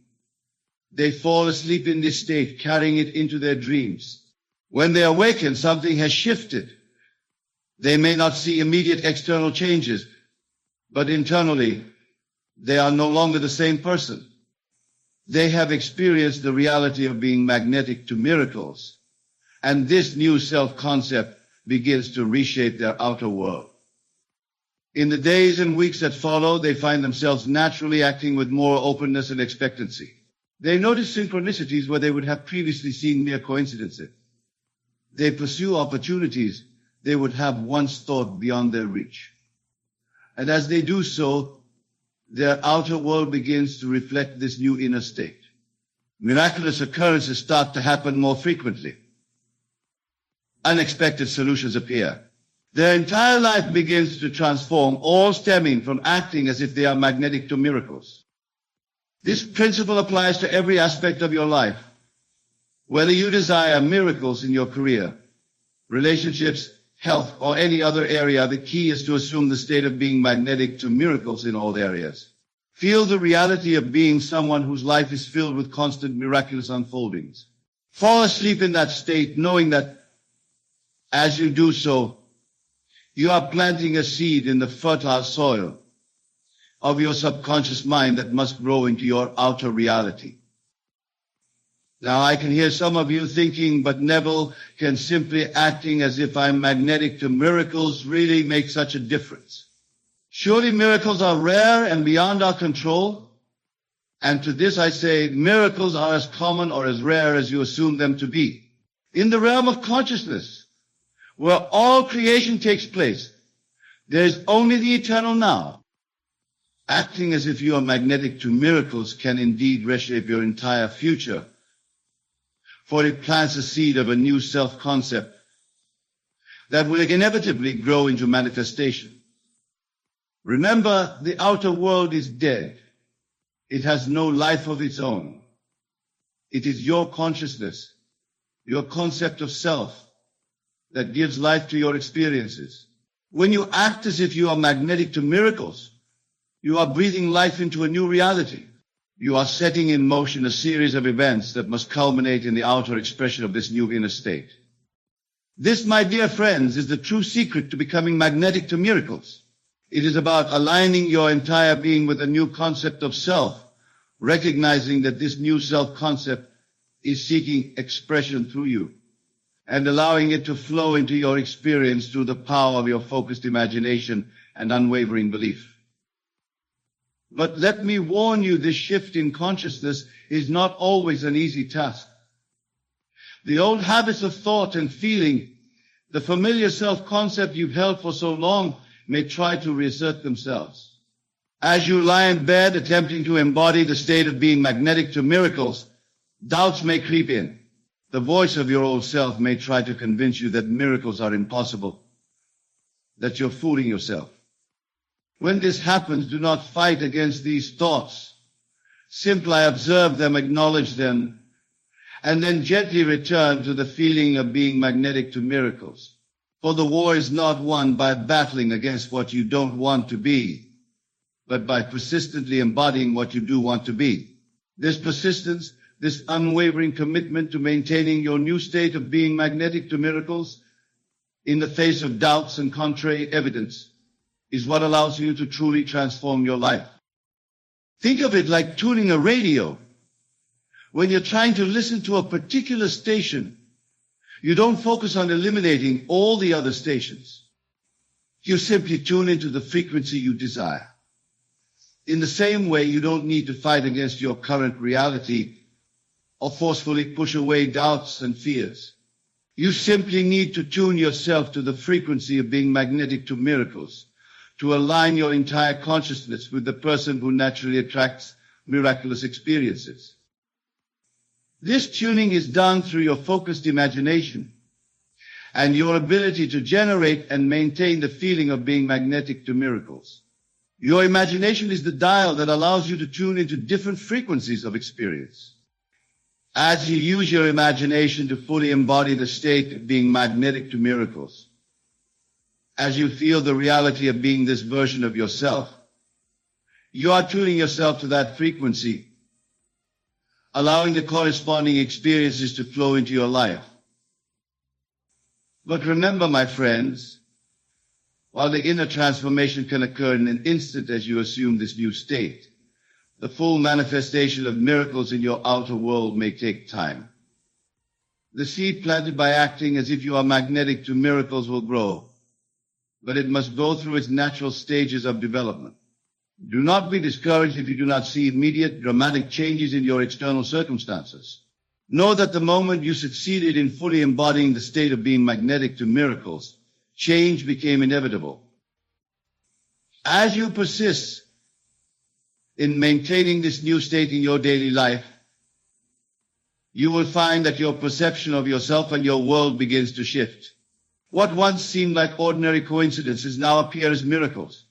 A: They fall asleep in this state, carrying it into their dreams. When they awaken, something has shifted. They may not see immediate external changes, but internally, they are no longer the same person. They have experienced the reality of being magnetic to miracles. And this new self-concept begins to reshape their outer world. In the days and weeks that follow, they find themselves naturally acting with more openness and expectancy. They notice synchronicities where they would have previously seen mere coincidences. They pursue opportunities they would have once thought beyond their reach. And as they do so, their outer world begins to reflect this new inner state. Miraculous occurrences start to happen more frequently. Unexpected solutions appear. Their entire life begins to transform, all stemming from acting as if they are magnetic to miracles. This principle applies to every aspect of your life. Whether you desire miracles in your career, relationships, health, or any other area, the key is to assume the state of being magnetic to miracles in all areas. Feel the reality of being someone whose life is filled with constant miraculous unfoldings. Fall asleep in that state, knowing that as you do so, you are planting a seed in the fertile soil of your subconscious mind that must grow into your outer reality. Now, I can hear some of you thinking, but Neville, can simply acting as if I'm magnetic to miracles really make such a difference? Surely miracles are rare and beyond our control. And to this I say, miracles are as common or as rare as you assume them to be. In the realm of consciousness, where all creation takes place, there is only the eternal now. Acting as if you are magnetic to miracles can indeed reshape your entire future, for it plants a seed of a new self-concept that will inevitably grow into manifestation. Remember, the outer world is dead. It has no life of its own. It is your consciousness, your concept of self, that gives life to your experiences. When you act as if you are magnetic to miracles, you are breathing life into a new reality. You are setting in motion a series of events that must culminate in the outer expression of this new inner state. This, my dear friends, is the true secret to becoming magnetic to miracles. It is about aligning your entire being with a new concept of self, recognizing that this new self-concept is seeking expression through you, and allowing it to flow into your experience through the power of your focused imagination and unwavering belief. But let me warn you, this shift in consciousness is not always an easy task. The old habits of thought and feeling, the familiar self-concept you've held for so long, may try to reassert themselves. As you lie in bed attempting to embody the state of being magnetic to miracles, doubts may creep in. The voice of your old self may try to convince you that miracles are impossible, that you're fooling yourself. When this happens, do not fight against these thoughts. Simply observe them, acknowledge them, and then gently return to the feeling of being magnetic to miracles. For the war is not won by battling against what you don't want to be, but by persistently embodying what you do want to be. This persistence, this unwavering commitment to maintaining your new state of being magnetic to miracles in the face of doubts and contrary evidence is what allows you to truly transform your life. Think of it like tuning a radio. When you're trying to listen to a particular station, you don't focus on eliminating all the other stations. You simply tune into the frequency you desire. In the same way, you don't need to fight against your current reality or forcefully push away doubts and fears. You simply need to tune yourself to the frequency of being magnetic to miracles, to align your entire consciousness with the person who naturally attracts miraculous experiences. This tuning is done through your focused imagination and your ability to generate and maintain the feeling of being magnetic to miracles. Your imagination is the dial that allows you to tune into different frequencies of experience. As you use your imagination to fully embody the state of being magnetic to miracles, as you feel the reality of being this version of yourself, you are tuning yourself to that frequency, allowing the corresponding experiences to flow into your life. But remember, my friends, while the inner transformation can occur in an instant as you assume this new state, the full manifestation of miracles in your outer world may take time. The seed planted by acting as if you are magnetic to miracles will grow, but it must go through its natural stages of development. Do not be discouraged if you do not see immediate dramatic changes in your external circumstances. Know that the moment you succeeded in fully embodying the state of being magnetic to miracles, change became inevitable. As you persist in maintaining this new state in your daily life, you will find that your perception of yourself and your world begins to shift. What once seemed like ordinary coincidences now appear as miracles.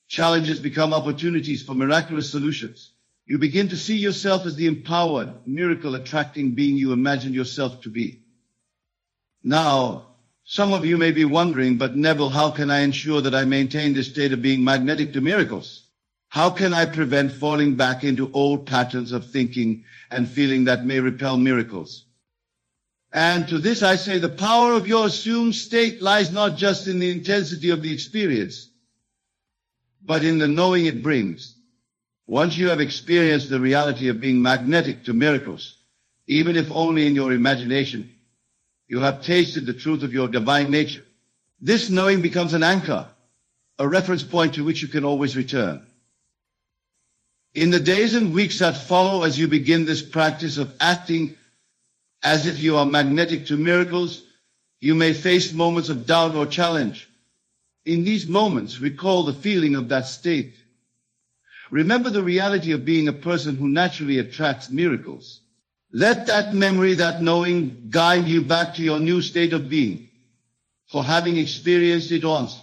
A: Challenges become opportunities for miraculous solutions. You begin to see yourself as the empowered, miracle-attracting being you imagined yourself to be. Now, some of you may be wondering, but Neville, how can I ensure that I maintain this state of being magnetic to miracles? How can I prevent falling back into old patterns of thinking and feeling that may repel miracles? And to this I say the power of your assumed state lies not just in the intensity of the experience, but in the knowing it brings. Once you have experienced the reality of being magnetic to miracles, even if only in your imagination, you have tasted the truth of your divine nature. This knowing becomes an anchor, a reference point to which you can always return. In the days and weeks that follow, as you begin this practice of acting as if you are magnetic to miracles, you may face moments of doubt or challenge. In these moments, recall the feeling of that state. Remember the reality of being a person who naturally attracts miracles. Let that memory, that knowing, guide you back to your new state of being. For having experienced it once,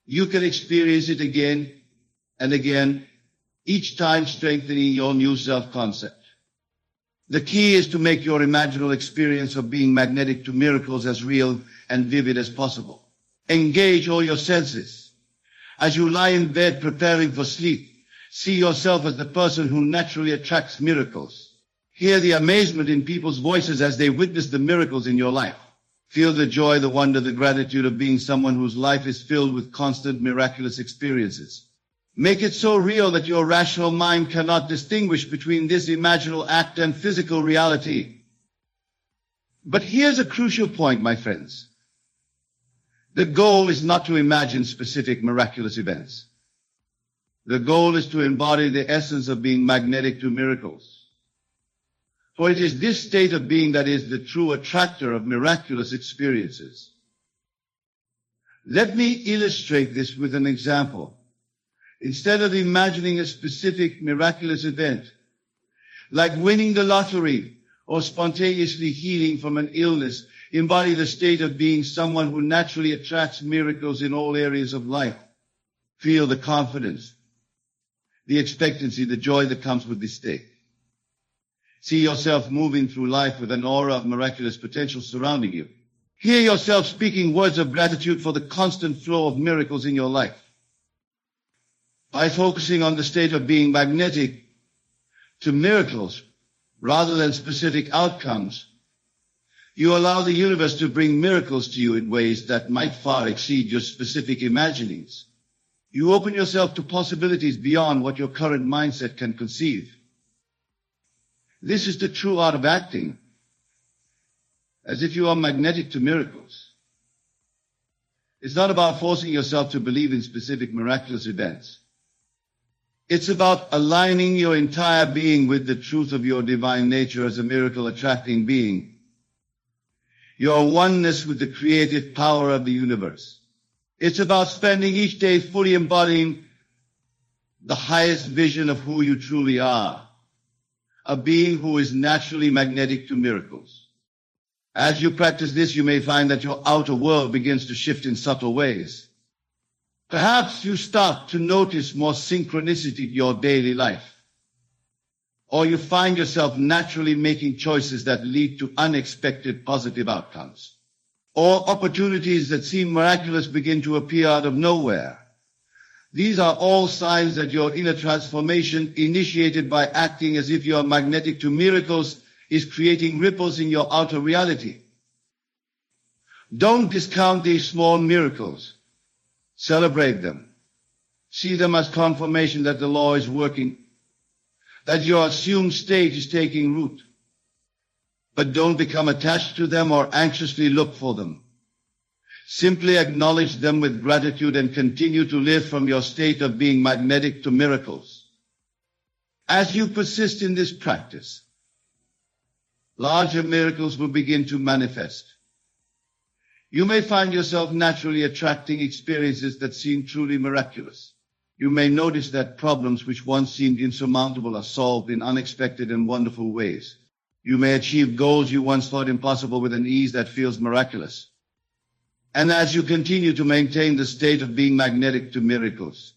A: you can experience it again and again, each time strengthening your new self-concept. The key is to make your imaginal experience of being magnetic to miracles as real and vivid as possible. Engage all your senses. As you lie in bed preparing for sleep, see yourself as the person who naturally attracts miracles. Hear the amazement in people's voices as they witness the miracles in your life. Feel the joy, the wonder, the gratitude of being someone whose life is filled with constant miraculous experiences. Make it so real that your rational mind cannot distinguish between this imaginal act and physical reality. But here's a crucial point, my friends. The goal is not to imagine specific miraculous events. The goal is to embody the essence of being magnetic to miracles. For it is this state of being that is the true attractor of miraculous experiences. Let me illustrate this with an example. Instead of imagining a specific miraculous event, like winning the lottery or spontaneously healing from an illness, embody the state of being someone who naturally attracts miracles in all areas of life. Feel the confidence, the expectancy, the joy that comes with this state. See yourself moving through life with an aura of miraculous potential surrounding you. Hear yourself speaking words of gratitude for the constant flow of miracles in your life. By focusing on the state of being magnetic to miracles rather than specific outcomes, you allow the universe to bring miracles to you in ways that might far exceed your specific imaginings. You open yourself to possibilities beyond what your current mindset can conceive. This is the true art of acting, as if you are magnetic to miracles. It's not about forcing yourself to believe in specific miraculous events. It's about aligning your entire being with the truth of your divine nature as a miracle-attracting being. Your oneness with the creative power of the universe. It's about spending each day fully embodying the highest vision of who you truly are, a being who is naturally magnetic to miracles. As you practice this, you may find that your outer world begins to shift in subtle ways. Perhaps you start to notice more synchronicity in your daily life, or you find yourself naturally making choices that lead to unexpected positive outcomes, or opportunities that seem miraculous begin to appear out of nowhere. These are all signs that your inner transformation, initiated by acting as if you are magnetic to miracles, is creating ripples in your outer reality. Don't discount these small miracles. Celebrate them. See them as confirmation that the law is working, that your assumed state is taking root. But don't become attached to them or anxiously look for them. Simply acknowledge them with gratitude and continue to live from your state of being magnetic to miracles. As you persist in this practice, larger miracles will begin to manifest. You may find yourself naturally attracting experiences that seem truly miraculous. You may notice that problems which once seemed insurmountable are solved in unexpected and wonderful ways. You may achieve goals you once thought impossible with an ease that feels miraculous. And as you continue to maintain the state of being magnetic to miracles,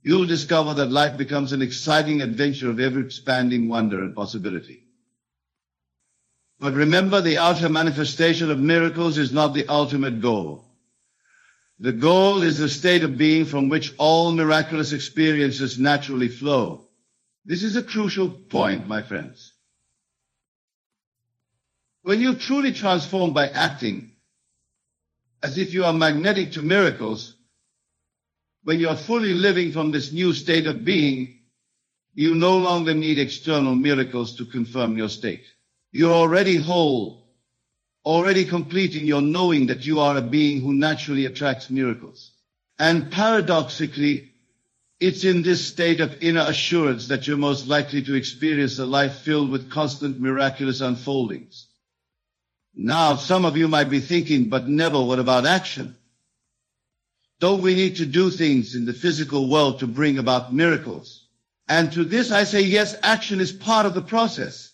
A: you'll discover that life becomes an exciting adventure of ever-expanding wonder and possibility. But remember, the outer manifestation of miracles is not the ultimate goal. The goal is the state of being from which all miraculous experiences naturally flow. This is a crucial point, my friends. When you truly transform by acting as if you are magnetic to miracles, when you are fully living from this new state of being, you no longer need external miracles to confirm your state. You're already whole, already complete in your knowing that you are a being who naturally attracts miracles. And paradoxically, it's in this state of inner assurance that you're most likely to experience a life filled with constant miraculous unfoldings. Now, some of you might be thinking, but Neville, what about action? Don't we need to do things in the physical world to bring about miracles? And to this I say, yes, action is part of the process.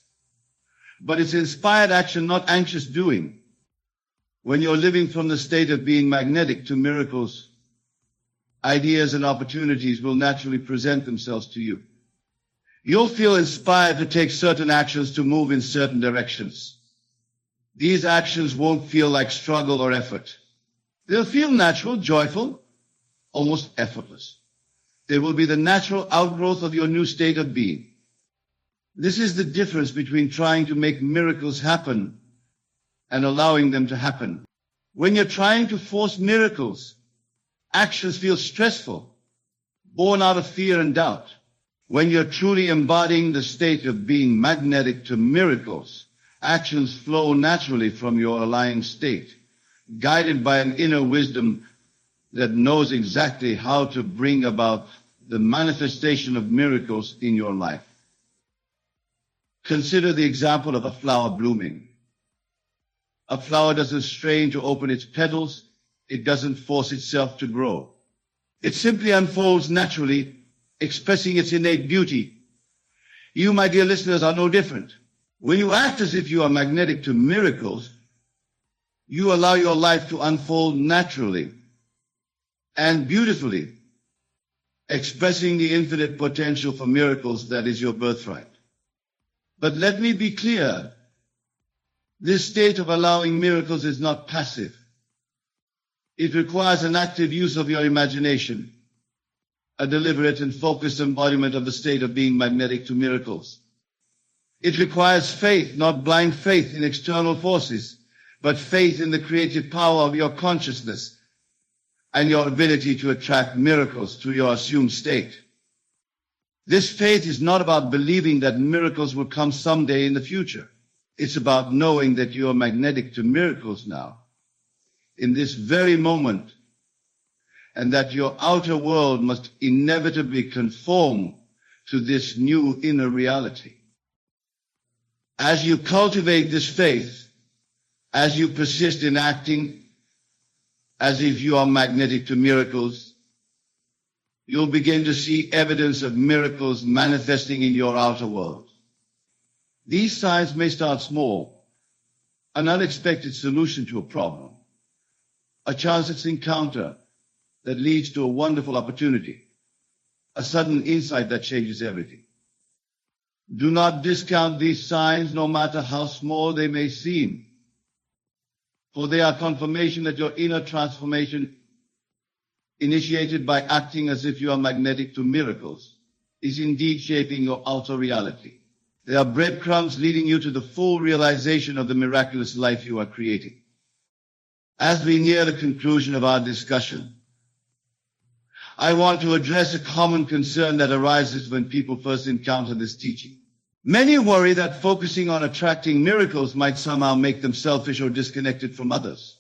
A: But it's inspired action, not anxious doing. When you're living from the state of being magnetic to miracles, ideas and opportunities will naturally present themselves to you. You'll feel inspired to take certain actions to move in certain directions. These actions won't feel like struggle or effort. They'll feel natural, joyful, almost effortless. They will be the natural outgrowth of your new state of being. This is the difference between trying to make miracles happen and allowing them to happen. When you're trying to force miracles, actions feel stressful, born out of fear and doubt. When you're truly embodying the state of being magnetic to miracles, actions flow naturally from your aligned state, guided by an inner wisdom that knows exactly how to bring about the manifestation of miracles in your life. Consider the example of a flower blooming. A flower doesn't strain to open its petals. It doesn't force itself to grow. It simply unfolds naturally, expressing its innate beauty. You, my dear listeners, are no different. When you act as if you are magnetic to miracles, you allow your life to unfold naturally and beautifully, expressing the infinite potential for miracles that is your birthright. But let me be clear. This state of allowing miracles is not passive. It requires an active use of your imagination, a deliberate and focused embodiment of the state of being magnetic to miracles. It requires faith, not blind faith in external forces, but faith in the creative power of your consciousness and your ability to attract miracles to your assumed state. This faith is not about believing that miracles will come someday in the future. It's about knowing that you are magnetic to miracles now, in this very moment, and that your outer world must inevitably conform to this new inner reality. As you cultivate this faith, as you persist in acting as if you are magnetic to miracles, you'll begin to see evidence of miracles manifesting in your outer world. These signs may start small, an unexpected solution to a problem, a chance encounter that leads to a wonderful opportunity, a sudden insight that changes everything. Do not discount these signs, no matter how small they may seem, for they are confirmation that your inner transformation, initiated by acting as if you are magnetic to miracles, is indeed shaping your outer reality. They are breadcrumbs leading you to the full realization of the miraculous life you are creating. As we near the conclusion of our discussion, I want to address a common concern that arises when people first encounter this teaching. Many worry that focusing on attracting miracles might somehow make them selfish or disconnected from others.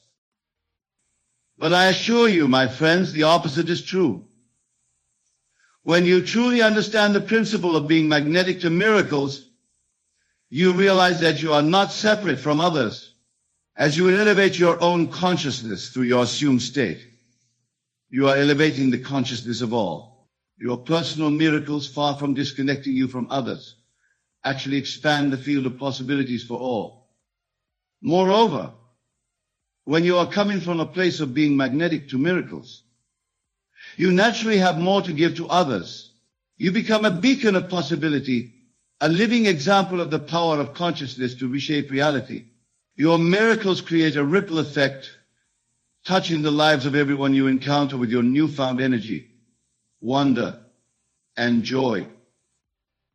A: But I assure you, my friends, the opposite is true. When you truly understand the principle of being magnetic to miracles, you realize that you are not separate from others. As you elevate your own consciousness through your assumed state, you are elevating the consciousness of all. Your personal miracles, far from disconnecting you from others, actually expand the field of possibilities for all. Moreover, when you are coming from a place of being magnetic to miracles, you naturally have more to give to others. You become a beacon of possibility, a living example of the power of consciousness to reshape reality. Your miracles create a ripple effect, touching the lives of everyone you encounter with your newfound energy, wonder, and joy.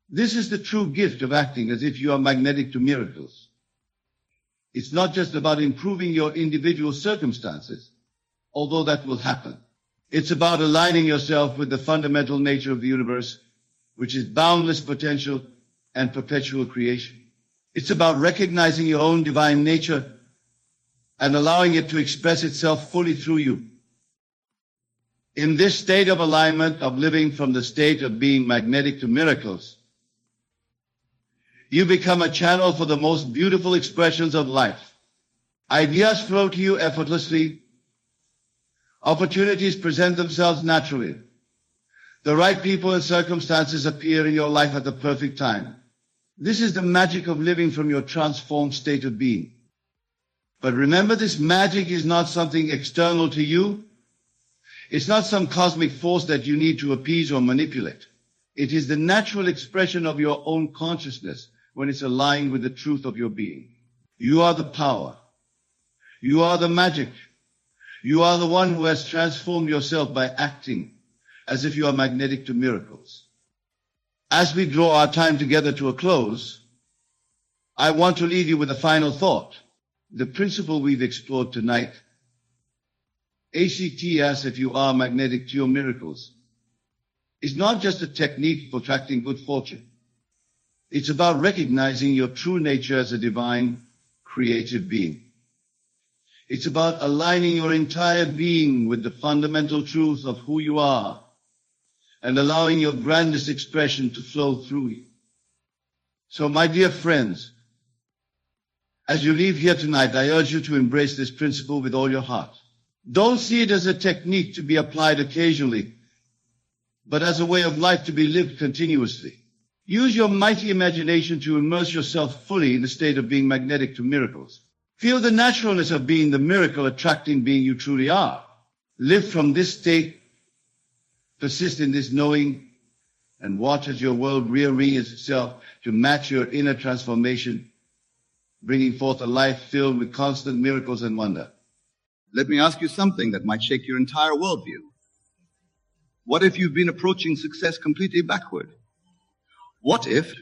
A: This is the true gift of acting as if you are magnetic to miracles. It's not just about improving your individual circumstances, although that will happen. It's about aligning yourself with the fundamental nature of the universe, which is boundless potential and perpetual creation. It's about recognizing your own divine nature and allowing it to express itself fully through you. In this state of alignment, of living from the state of being magnetic to miracles, you become a channel for the most beautiful expressions of life. Ideas flow to you effortlessly. Opportunities present themselves naturally. The right people and circumstances appear in your life at the perfect time. This is the magic of living from your transformed state of being. But remember, this magic is not something external to you. It's not some cosmic force that you need to appease or manipulate. It is the natural expression of your own consciousness when it's aligned with the truth of your being. You are the power. You are the magic. You are the one who has transformed yourself by acting as if you are magnetic to miracles. As we draw our time together to a close, I want to leave you with a final thought. The principle we've explored tonight, ACT as if you are magnetic to your miracles, is not just a technique for attracting good fortune. It's about recognizing your true nature as a divine, creative being. It's about aligning your entire being with the fundamental truth of who you are and allowing your grandest expression to flow through you. So, my dear friends, as you leave here tonight, I urge you to embrace this principle with all your heart. Don't see it as a technique to be applied occasionally, but as a way of life to be lived continuously. Use your mighty imagination to immerse yourself fully in the state of being magnetic to miracles. Feel the naturalness of being the miracle-attracting being you truly are. Live from this state, persist in this knowing, and watch as your world rearranges itself to match your inner transformation bringing forth a life filled with constant miracles and wonder.
B: Let me ask you something that might shake your entire worldview. What if you've been approaching success completely backward? What if,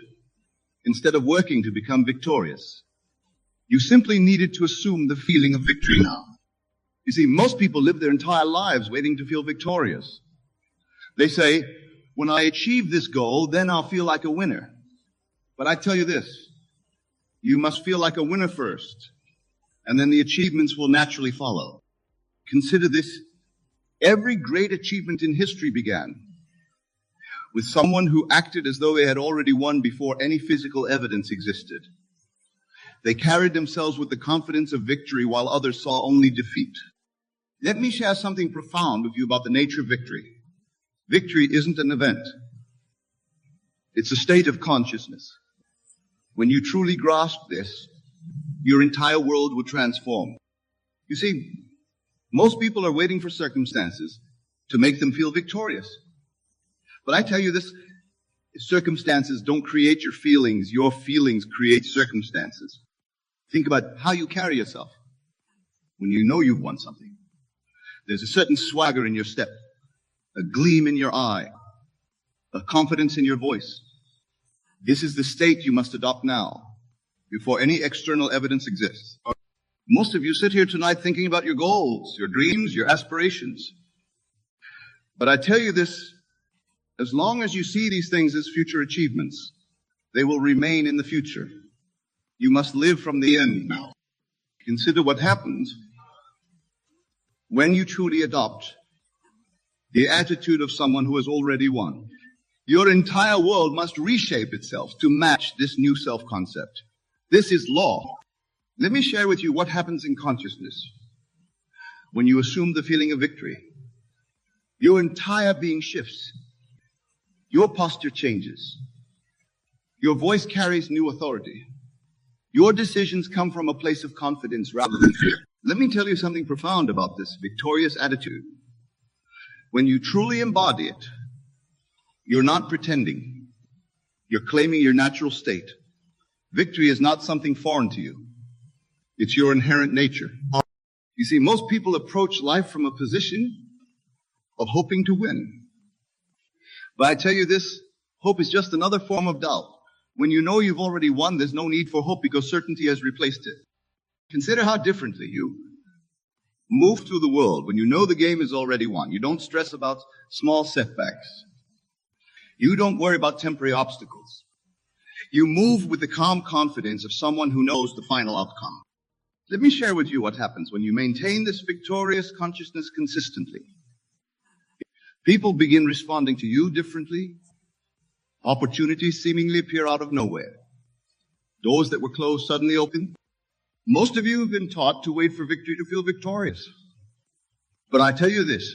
B: instead of working to become victorious, you simply needed to assume the feeling of victory now? You see, most people live their entire lives waiting to feel victorious. They say, when I achieve this goal, then I'll feel like a winner. But I tell you this, you must feel like a winner first, and then the achievements will naturally follow. Consider this, every great achievement in history began with someone who acted as though they had already won before any physical evidence existed. They carried themselves with the confidence of victory while others saw only defeat. Let me share something profound with you about the nature of victory. Victory isn't an event. It's a state of consciousness. When you truly grasp this, your entire world will transform. You see, most people are waiting for circumstances to make them feel victorious. But I tell you this, circumstances don't create your feelings create circumstances. Think about how you carry yourself when you know you've won something. There's a certain swagger in your step, a gleam in your eye, a confidence in your voice. This is the state you must adopt now, before any external evidence exists. Most of you sit here tonight thinking about your goals, your dreams, your aspirations. But I tell you this, as long as you see these things as future achievements, they will remain in the future. You must live from the end now. Consider what happens when you truly adopt the attitude of someone who has already won. Your entire world must reshape itself to match this new self-concept. This is law. Let me share with you what happens in consciousness when you assume the feeling of victory. Your entire being shifts. Your posture changes. Your voice carries new authority. Your decisions come from a place of confidence rather than fear. Let me tell you something profound about this victorious attitude. When you truly embody it, you're not pretending. You're claiming your natural state. Victory is not something foreign to you. It's your inherent nature. You see, most people approach life from a position of hoping to win. But I tell you this, hope is just another form of doubt. When you know you've already won, there's no need for hope because certainty has replaced it. Consider how differently you move through the world when you know the game is already won. You don't stress about small setbacks. You don't worry about temporary obstacles. You move with the calm confidence of someone who knows the final outcome. Let me share with you what happens when you maintain this victorious consciousness consistently. People begin responding to you differently. Opportunities seemingly appear out of nowhere. Doors that were closed suddenly open. Most of you have been taught to wait for victory to feel victorious. But I tell you this,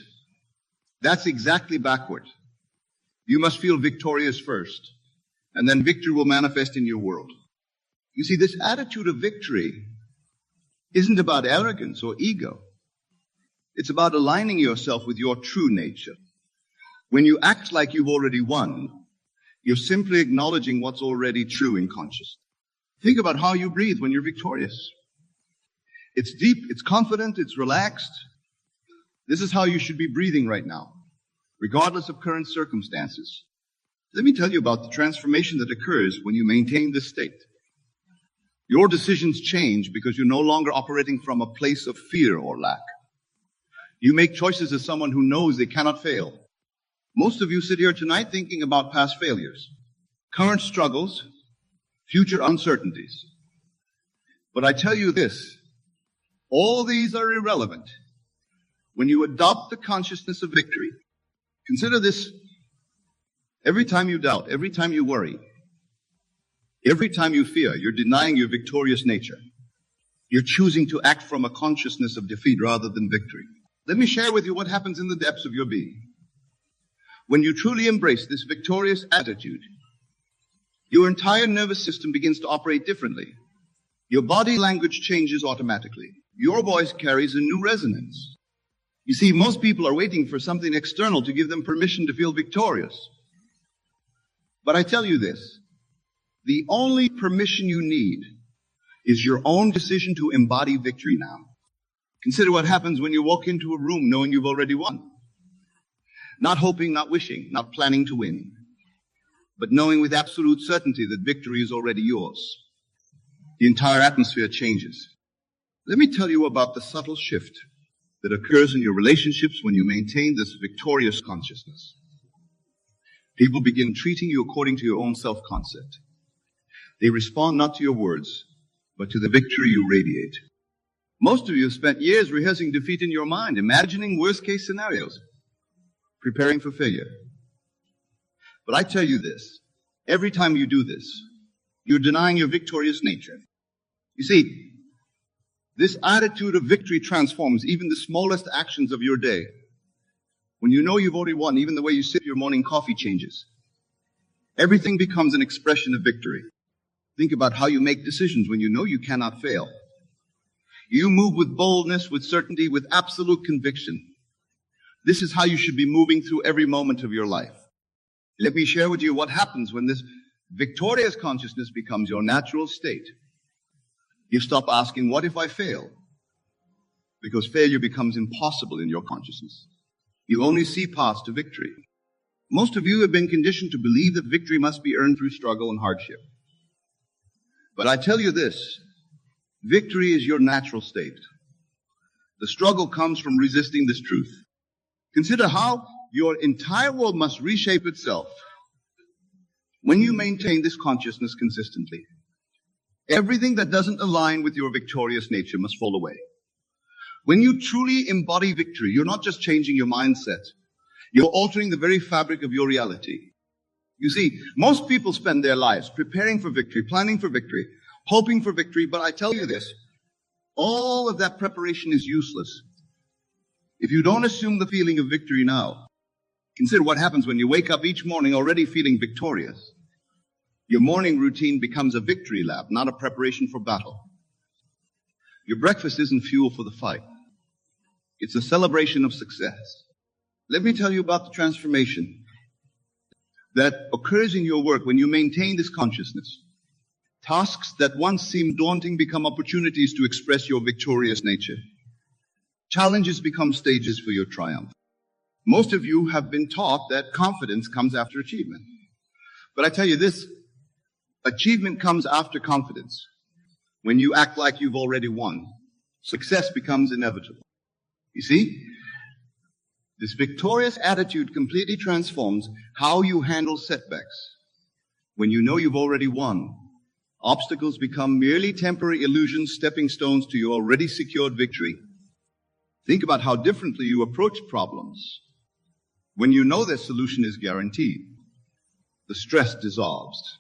B: that's exactly backward. You must feel victorious first, and then victory will manifest in your world. You see, this attitude of victory isn't about arrogance or ego. It's about aligning yourself with your true nature. When you act like you've already won, you're simply acknowledging what's already true in consciousness. Think about how you breathe when you're victorious. It's deep, it's confident, it's relaxed. This is how you should be breathing right now, regardless of current circumstances. Let me tell you about the transformation that occurs when you maintain this state. Your decisions change because you're no longer operating from a place of fear or lack. You make choices as someone who knows they cannot fail. Most of you sit here tonight thinking about past failures, current struggles, future uncertainties. But I tell you this, all these are irrelevant when you adopt the consciousness of victory. Consider this, every time you doubt, every time you worry, every time you fear, you're denying your victorious nature. You're choosing to act from a consciousness of defeat rather than victory. Let me share with you what happens in the depths of your being. When you truly embrace this victorious attitude, your entire nervous system begins to operate differently. Your body language changes automatically. Your voice carries a new resonance. You see, most people are waiting for something external to give them permission to feel victorious. But I tell you this, the only permission you need is your own decision to embody victory now. Consider what happens when you walk into a room knowing you've already won. Not hoping, not wishing, not planning to win, but knowing with absolute certainty that victory is already yours. The entire atmosphere changes. Let me tell you about the subtle shift that occurs in your relationships when you maintain this victorious consciousness. People begin treating you according to your own self-concept. They respond not to your words, but to the victory you radiate. Most of you have spent years rehearsing defeat in your mind, imagining worst-case scenarios, preparing for failure. But I tell you this, every time you do this, you're denying your victorious nature. You see, this attitude of victory transforms even the smallest actions of your day. When you know you've already won, even the way you sip your morning coffee changes. Everything becomes an expression of victory. Think about how you make decisions when you know you cannot fail. You move with boldness, with certainty, with absolute conviction. This is how you should be moving through every moment of your life. Let me share with you what happens when this victorious consciousness becomes your natural state. You stop asking, what if I fail? Because failure becomes impossible in your consciousness. You only see paths to victory. Most of you have been conditioned to believe that victory must be earned through struggle and hardship. But I tell you this, victory is your natural state. The struggle comes from resisting this truth. Consider how your entire world must reshape itself when you maintain this consciousness consistently. Everything that doesn't align with your victorious nature must fall away. When you truly embody victory, you're not just changing your mindset. You're altering the very fabric of your reality. You see, most people spend their lives preparing for victory, planning for victory, hoping for victory, but I tell you this, all of that preparation is useless if you don't assume the feeling of victory now. Consider what happens when you wake up each morning already feeling victorious. Your morning routine becomes a victory lap, not a preparation for battle. Your breakfast isn't fuel for the fight. It's a celebration of success. Let me tell you about the transformation that occurs in your work when you maintain this consciousness. Tasks that once seemed daunting become opportunities to express your victorious nature. Challenges become stages for your triumph. Most of you have been taught that confidence comes after achievement. But I tell you this, achievement comes after confidence. When you act like you've already won, success becomes inevitable. You see, this victorious attitude completely transforms how you handle setbacks. When you know you've already won, obstacles become merely temporary illusions, stepping stones to your already secured victory. Think about how differently you approach problems. When you know their solution is guaranteed, the stress dissolves.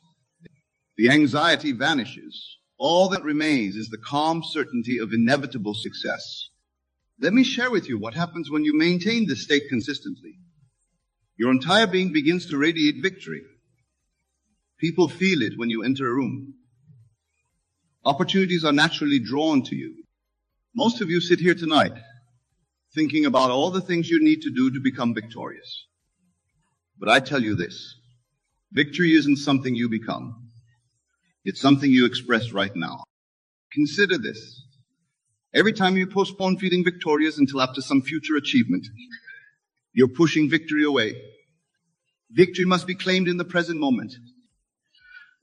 B: The anxiety vanishes. All that remains is the calm certainty of inevitable success. Let me share with you what happens when you maintain this state consistently. Your entire being begins to radiate victory. People feel it when you enter a room. Opportunities are naturally drawn to you. Most of you sit here tonight thinking about all the things you need to do to become victorious. But I tell you this, victory isn't something you become. It's something you express right now. Consider this. Every time you postpone feeling victorious until after some future achievement, you're pushing victory away. Victory must be claimed in the present moment.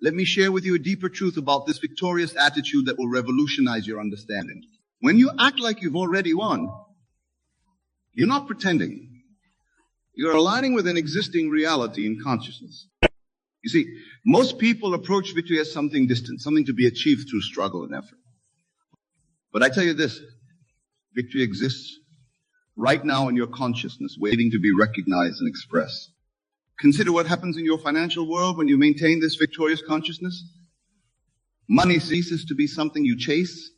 B: Let me share with you a deeper truth about this victorious attitude that will revolutionize your understanding. When you act like you've already won, you're not pretending. You're aligning with an existing reality in consciousness. You see, most people approach victory as something distant, something to be achieved through struggle and effort. But I tell you this, victory exists right now in your consciousness, waiting to be recognized and expressed. Consider what happens in your financial world when you maintain this victorious consciousness. Money ceases to be something you chase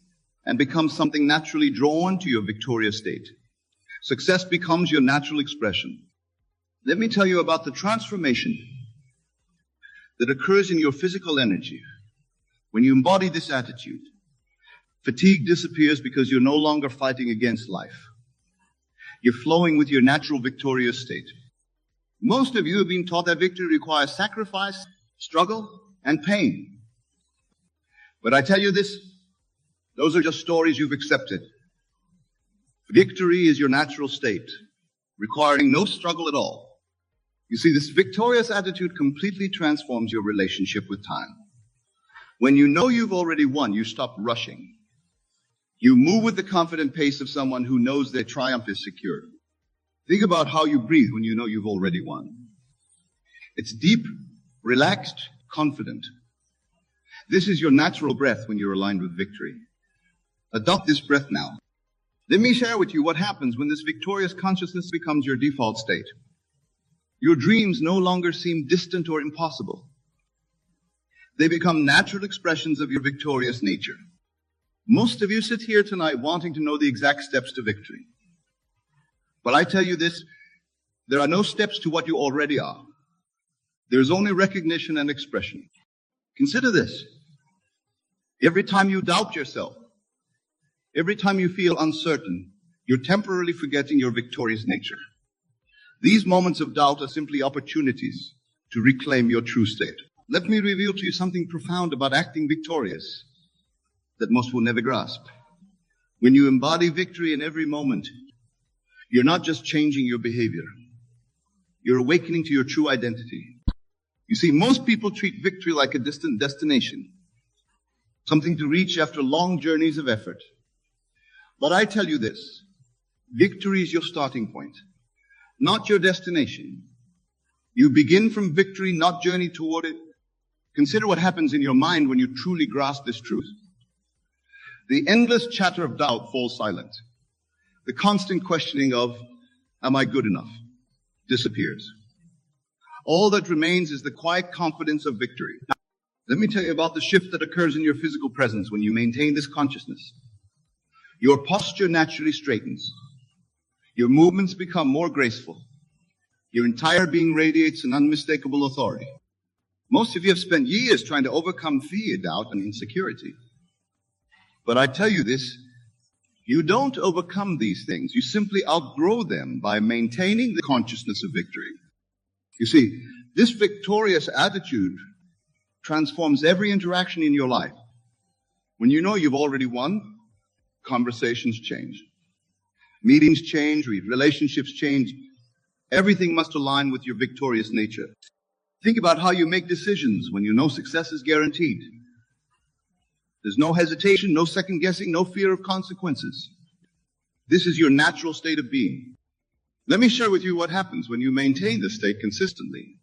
B: and becomes something naturally drawn to your victorious state. Success becomes your natural expression. Let me tell you about the transformation that occurs in your physical energy when you embody this attitude. Fatigue disappears because you're no longer fighting against life. You're flowing with your natural victorious state. Most of you have been taught that victory requires sacrifice, struggle, and pain. But I tell you this, Those are just stories you've accepted. Victory is your natural state, requiring no struggle at all. You see, this victorious attitude completely transforms your relationship with time. When you know you've already won, you stop rushing. You move with the confident pace of someone who knows their triumph is secure. Think about how you breathe when you know you've already won. It's deep, relaxed, confident. This is your natural breath when you're aligned with victory. Adopt this breath now. Let me share with you what happens when this victorious consciousness becomes your default state. Your dreams no longer seem distant or impossible. They become natural expressions of your victorious nature. Most of you sit here tonight wanting to know the exact steps to victory. But I tell you this, there are no steps to what you already are. There's only recognition and expression. Consider this. Every time you doubt yourself, every time you feel uncertain, you're temporarily forgetting your victorious nature. These moments of doubt are simply opportunities to reclaim your true state. Let me reveal to you something profound about acting victorious that most will never grasp. When you embody victory in every moment, you're not just changing your behavior. You're awakening to your true identity. You see, most people treat victory like a distant destination, something to reach after long journeys of effort. But I tell you this, victory is your starting point, not your destination. You begin from victory, not journey toward it. Consider what happens in your mind when you truly grasp this truth. The endless chatter of doubt falls silent. The constant questioning of, am I good enough, disappears. All that remains is the quiet confidence of victory. Let me tell you about the shift that occurs in your physical presence when you maintain this consciousness. Your posture naturally straightens. Your movements become more graceful. Your entire being radiates an unmistakable authority. Most of you have spent years trying to overcome fear, doubt, and insecurity. But I tell you this, you don't overcome these things. You simply outgrow them by maintaining the consciousness of victory. You see, this victorious attitude transforms every interaction in your life. When you know you've already won, conversations change. Meetings change, relationships change. Everything must align with your victorious nature. Think about how you make decisions when you know success is guaranteed. There's no hesitation, no second guessing, no fear of consequences. This is your natural state of being. Let me share with you what happens when you maintain this state consistently.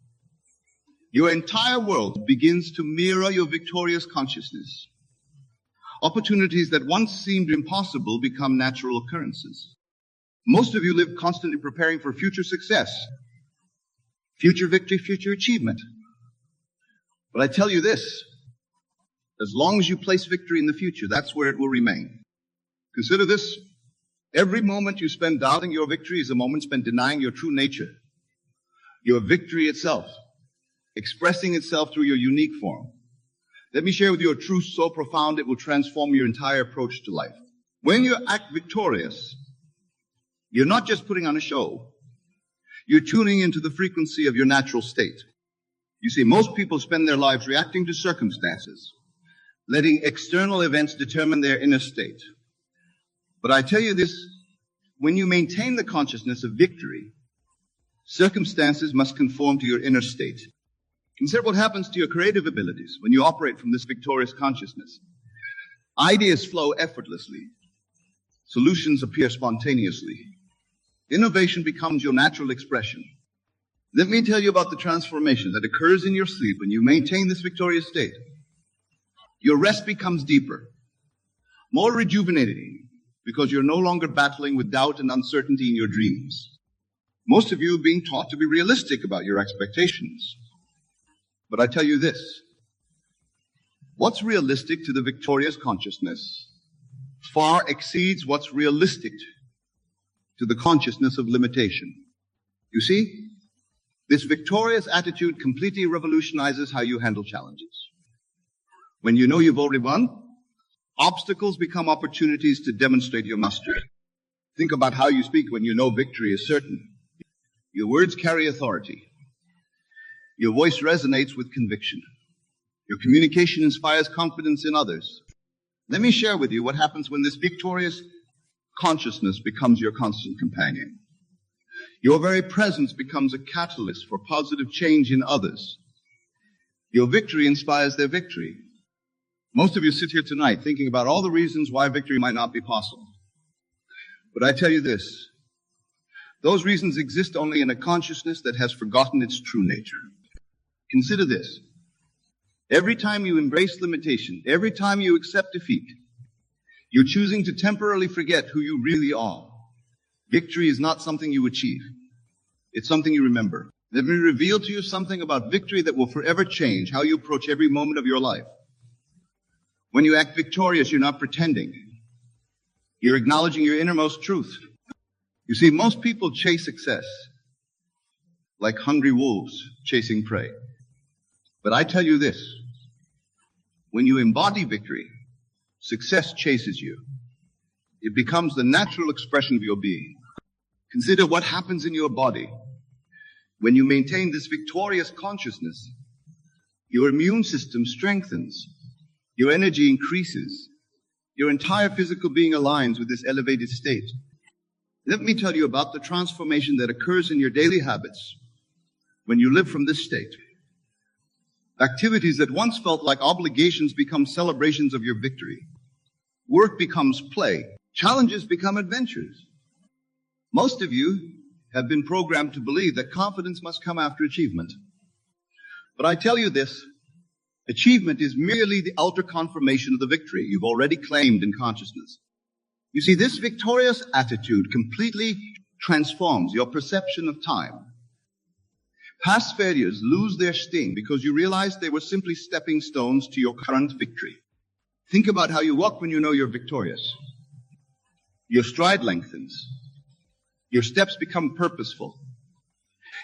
B: Your entire world begins to mirror your victorious consciousness. Opportunities that once seemed impossible become natural occurrences. Most of you live constantly preparing for future success, future victory, future achievement. But I tell you this, as long as you place victory in the future, that's where it will remain. Consider this. Every moment you spend doubting your victory is a moment spent denying your true nature. Your victory itself, expressing itself through your unique form. Let me share with you a truth so profound it will transform your entire approach to life. When you act victorious, you're not just putting on a show. You're tuning into the frequency of your natural state. You see, most people spend their lives reacting to circumstances, letting external events determine their inner state. But I tell you this, when you maintain the consciousness of victory, circumstances must conform to your inner state. Consider what happens to your creative abilities when you operate from this victorious consciousness. Ideas flow effortlessly. Solutions appear spontaneously. Innovation becomes your natural expression. Let me tell you about the transformation that occurs in your sleep when you maintain this victorious state. Your rest becomes deeper, more rejuvenating, because you're no longer battling with doubt and uncertainty in your dreams. Most of you are being taught to be realistic about your expectations. But I tell you this, what's realistic to the victorious consciousness far exceeds what's realistic to the consciousness of limitation. You see, this victorious attitude completely revolutionizes how you handle challenges. When you know you've already won, obstacles become opportunities to demonstrate your mastery. Think about how you speak when you know victory is certain. Your words carry authority. Your voice resonates with conviction. Your communication inspires confidence in others. Let me share with you what happens when this victorious consciousness becomes your constant companion. Your very presence becomes a catalyst for positive change in others. Your victory inspires their victory. Most of you sit here tonight thinking about all the reasons why victory might not be possible. But I tell you this, those reasons exist only in a consciousness that has forgotten its true nature. Consider this. Every time you embrace limitation, every time you accept defeat, you're choosing to temporarily forget who you really are. Victory is not something you achieve. It's something you remember. Let me reveal to you something about victory that will forever change how you approach every moment of your life. When you act victorious, you're not pretending. You're acknowledging your innermost truth. You see, most people chase success like hungry wolves chasing prey. But I tell you this, when you embody victory, success chases you. It becomes the natural expression of your being. Consider what happens in your body. When you maintain this victorious consciousness, your immune system strengthens, your energy increases, your entire physical being aligns with this elevated state. Let me tell you about the transformation that occurs in your daily habits when you live from this state. Activities that once felt like obligations become celebrations of your victory. Work becomes play. Challenges become adventures. Most of you have been programmed to believe that confidence must come after achievement. But I tell you this, achievement is merely the outer confirmation of the victory you've already claimed in consciousness. You see, this victorious attitude completely transforms your perception of time. Past failures lose their sting because you realize they were simply stepping stones to your current victory. Think about how you walk when you know you're victorious. Your stride lengthens. Your steps become purposeful.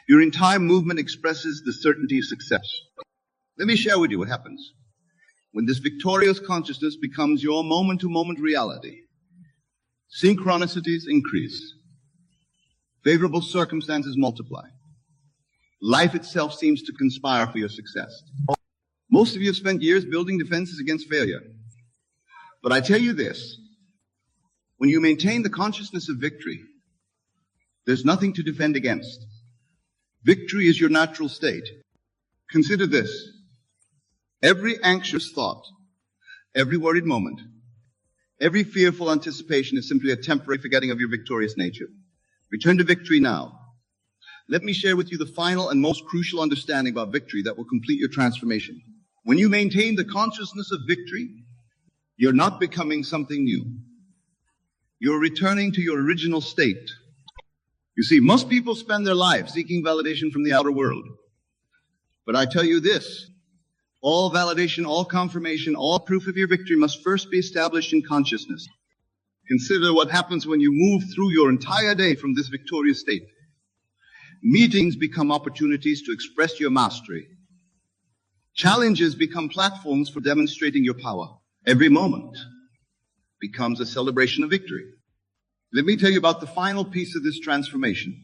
B: Your entire movement expresses the certainty of success. Let me share with you what happens when this victorious consciousness becomes your moment-to-moment reality. Synchronicities increase. Favorable circumstances multiply. Life itself seems to conspire for your success. Most of you have spent years building defenses against failure. But I tell you this, when you maintain the consciousness of victory, there's nothing to defend against. Victory is your natural state. Consider this. Every anxious thought, every worried moment, every fearful anticipation is simply a temporary forgetting of your victorious nature. Return to victory now. Let me share with you the final and most crucial understanding about victory that will complete your transformation. When you maintain the consciousness of victory, you're not becoming something new. You're returning to your original state. You see, most people spend their lives seeking validation from the outer world. But I tell you this, all validation, all confirmation, all proof of your victory must first be established in consciousness. Consider what happens when you move through your entire day from this victorious state. Meetings become opportunities to express your mastery. Challenges become platforms for demonstrating your power. Every moment becomes a celebration of victory. Let me tell you about the final piece of this transformation.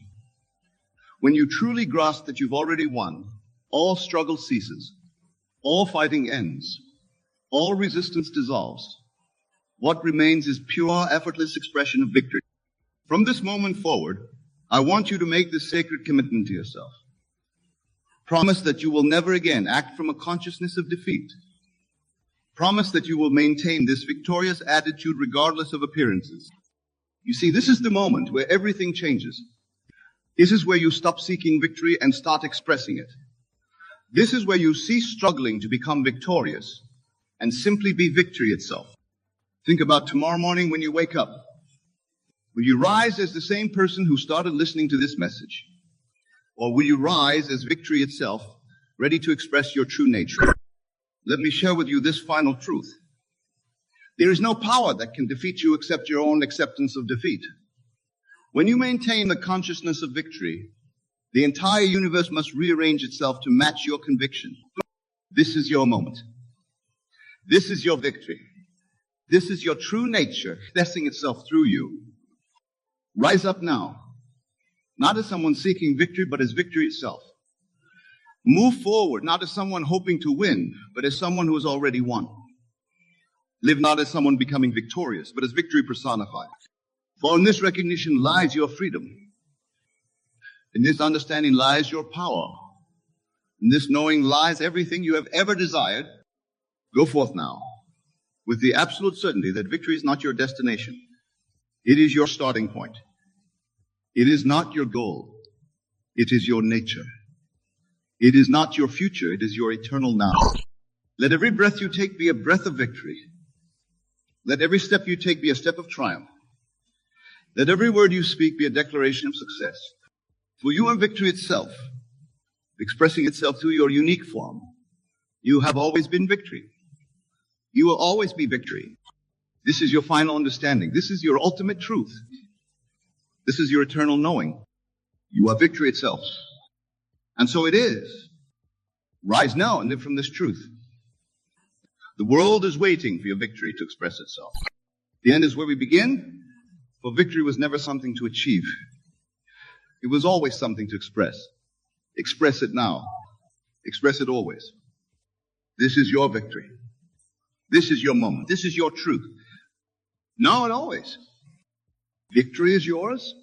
B: When you truly grasp that you've already won, all struggle ceases, all fighting ends, all resistance dissolves. What remains is pure, effortless expression of victory. From this moment forward, I want you to make this sacred commitment to yourself. Promise that you will never again act from a consciousness of defeat. Promise that you will maintain this victorious attitude regardless of appearances. You see, this is the moment where everything changes. This is where you stop seeking victory and start expressing it. This is where you cease struggling to become victorious and simply be victory itself. Think about tomorrow morning when you wake up. Will you rise as the same person who started listening to this message? Or will you rise as victory itself, ready to express your true nature? Let me share with you this final truth. There is no power that can defeat you except your own acceptance of defeat. When you maintain the consciousness of victory, the entire universe must rearrange itself to match your conviction. This is your moment. This is your victory. This is your true nature expressing itself through you. Rise up now, not as someone seeking victory, but as victory itself. Move forward, not as someone hoping to win, but as someone who has already won. Live not as someone becoming victorious, but as victory personified. For in this recognition lies your freedom. In this understanding lies your power. In this knowing lies everything you have ever desired. Go forth now, with the absolute certainty that victory is not your destination. It is your starting point. It is not your goal. It is your nature. It is not your future. It is your eternal now. Let every breath you take be a breath of victory. Let every step you take be a step of triumph. Let every word you speak be a declaration of success. For you are victory itself, expressing itself through your unique form. You have always been victory. You will always be victory. This is your final understanding. This is your ultimate truth. This is your eternal knowing. You are victory itself. And so it is. Rise now and live from this truth. The world is waiting for your victory to express itself. The end is where we begin, for victory was never something to achieve. It was always something to express. Express it now. Express it always. This is your victory. This is your moment. This is your truth. Now and always. Victory is yours.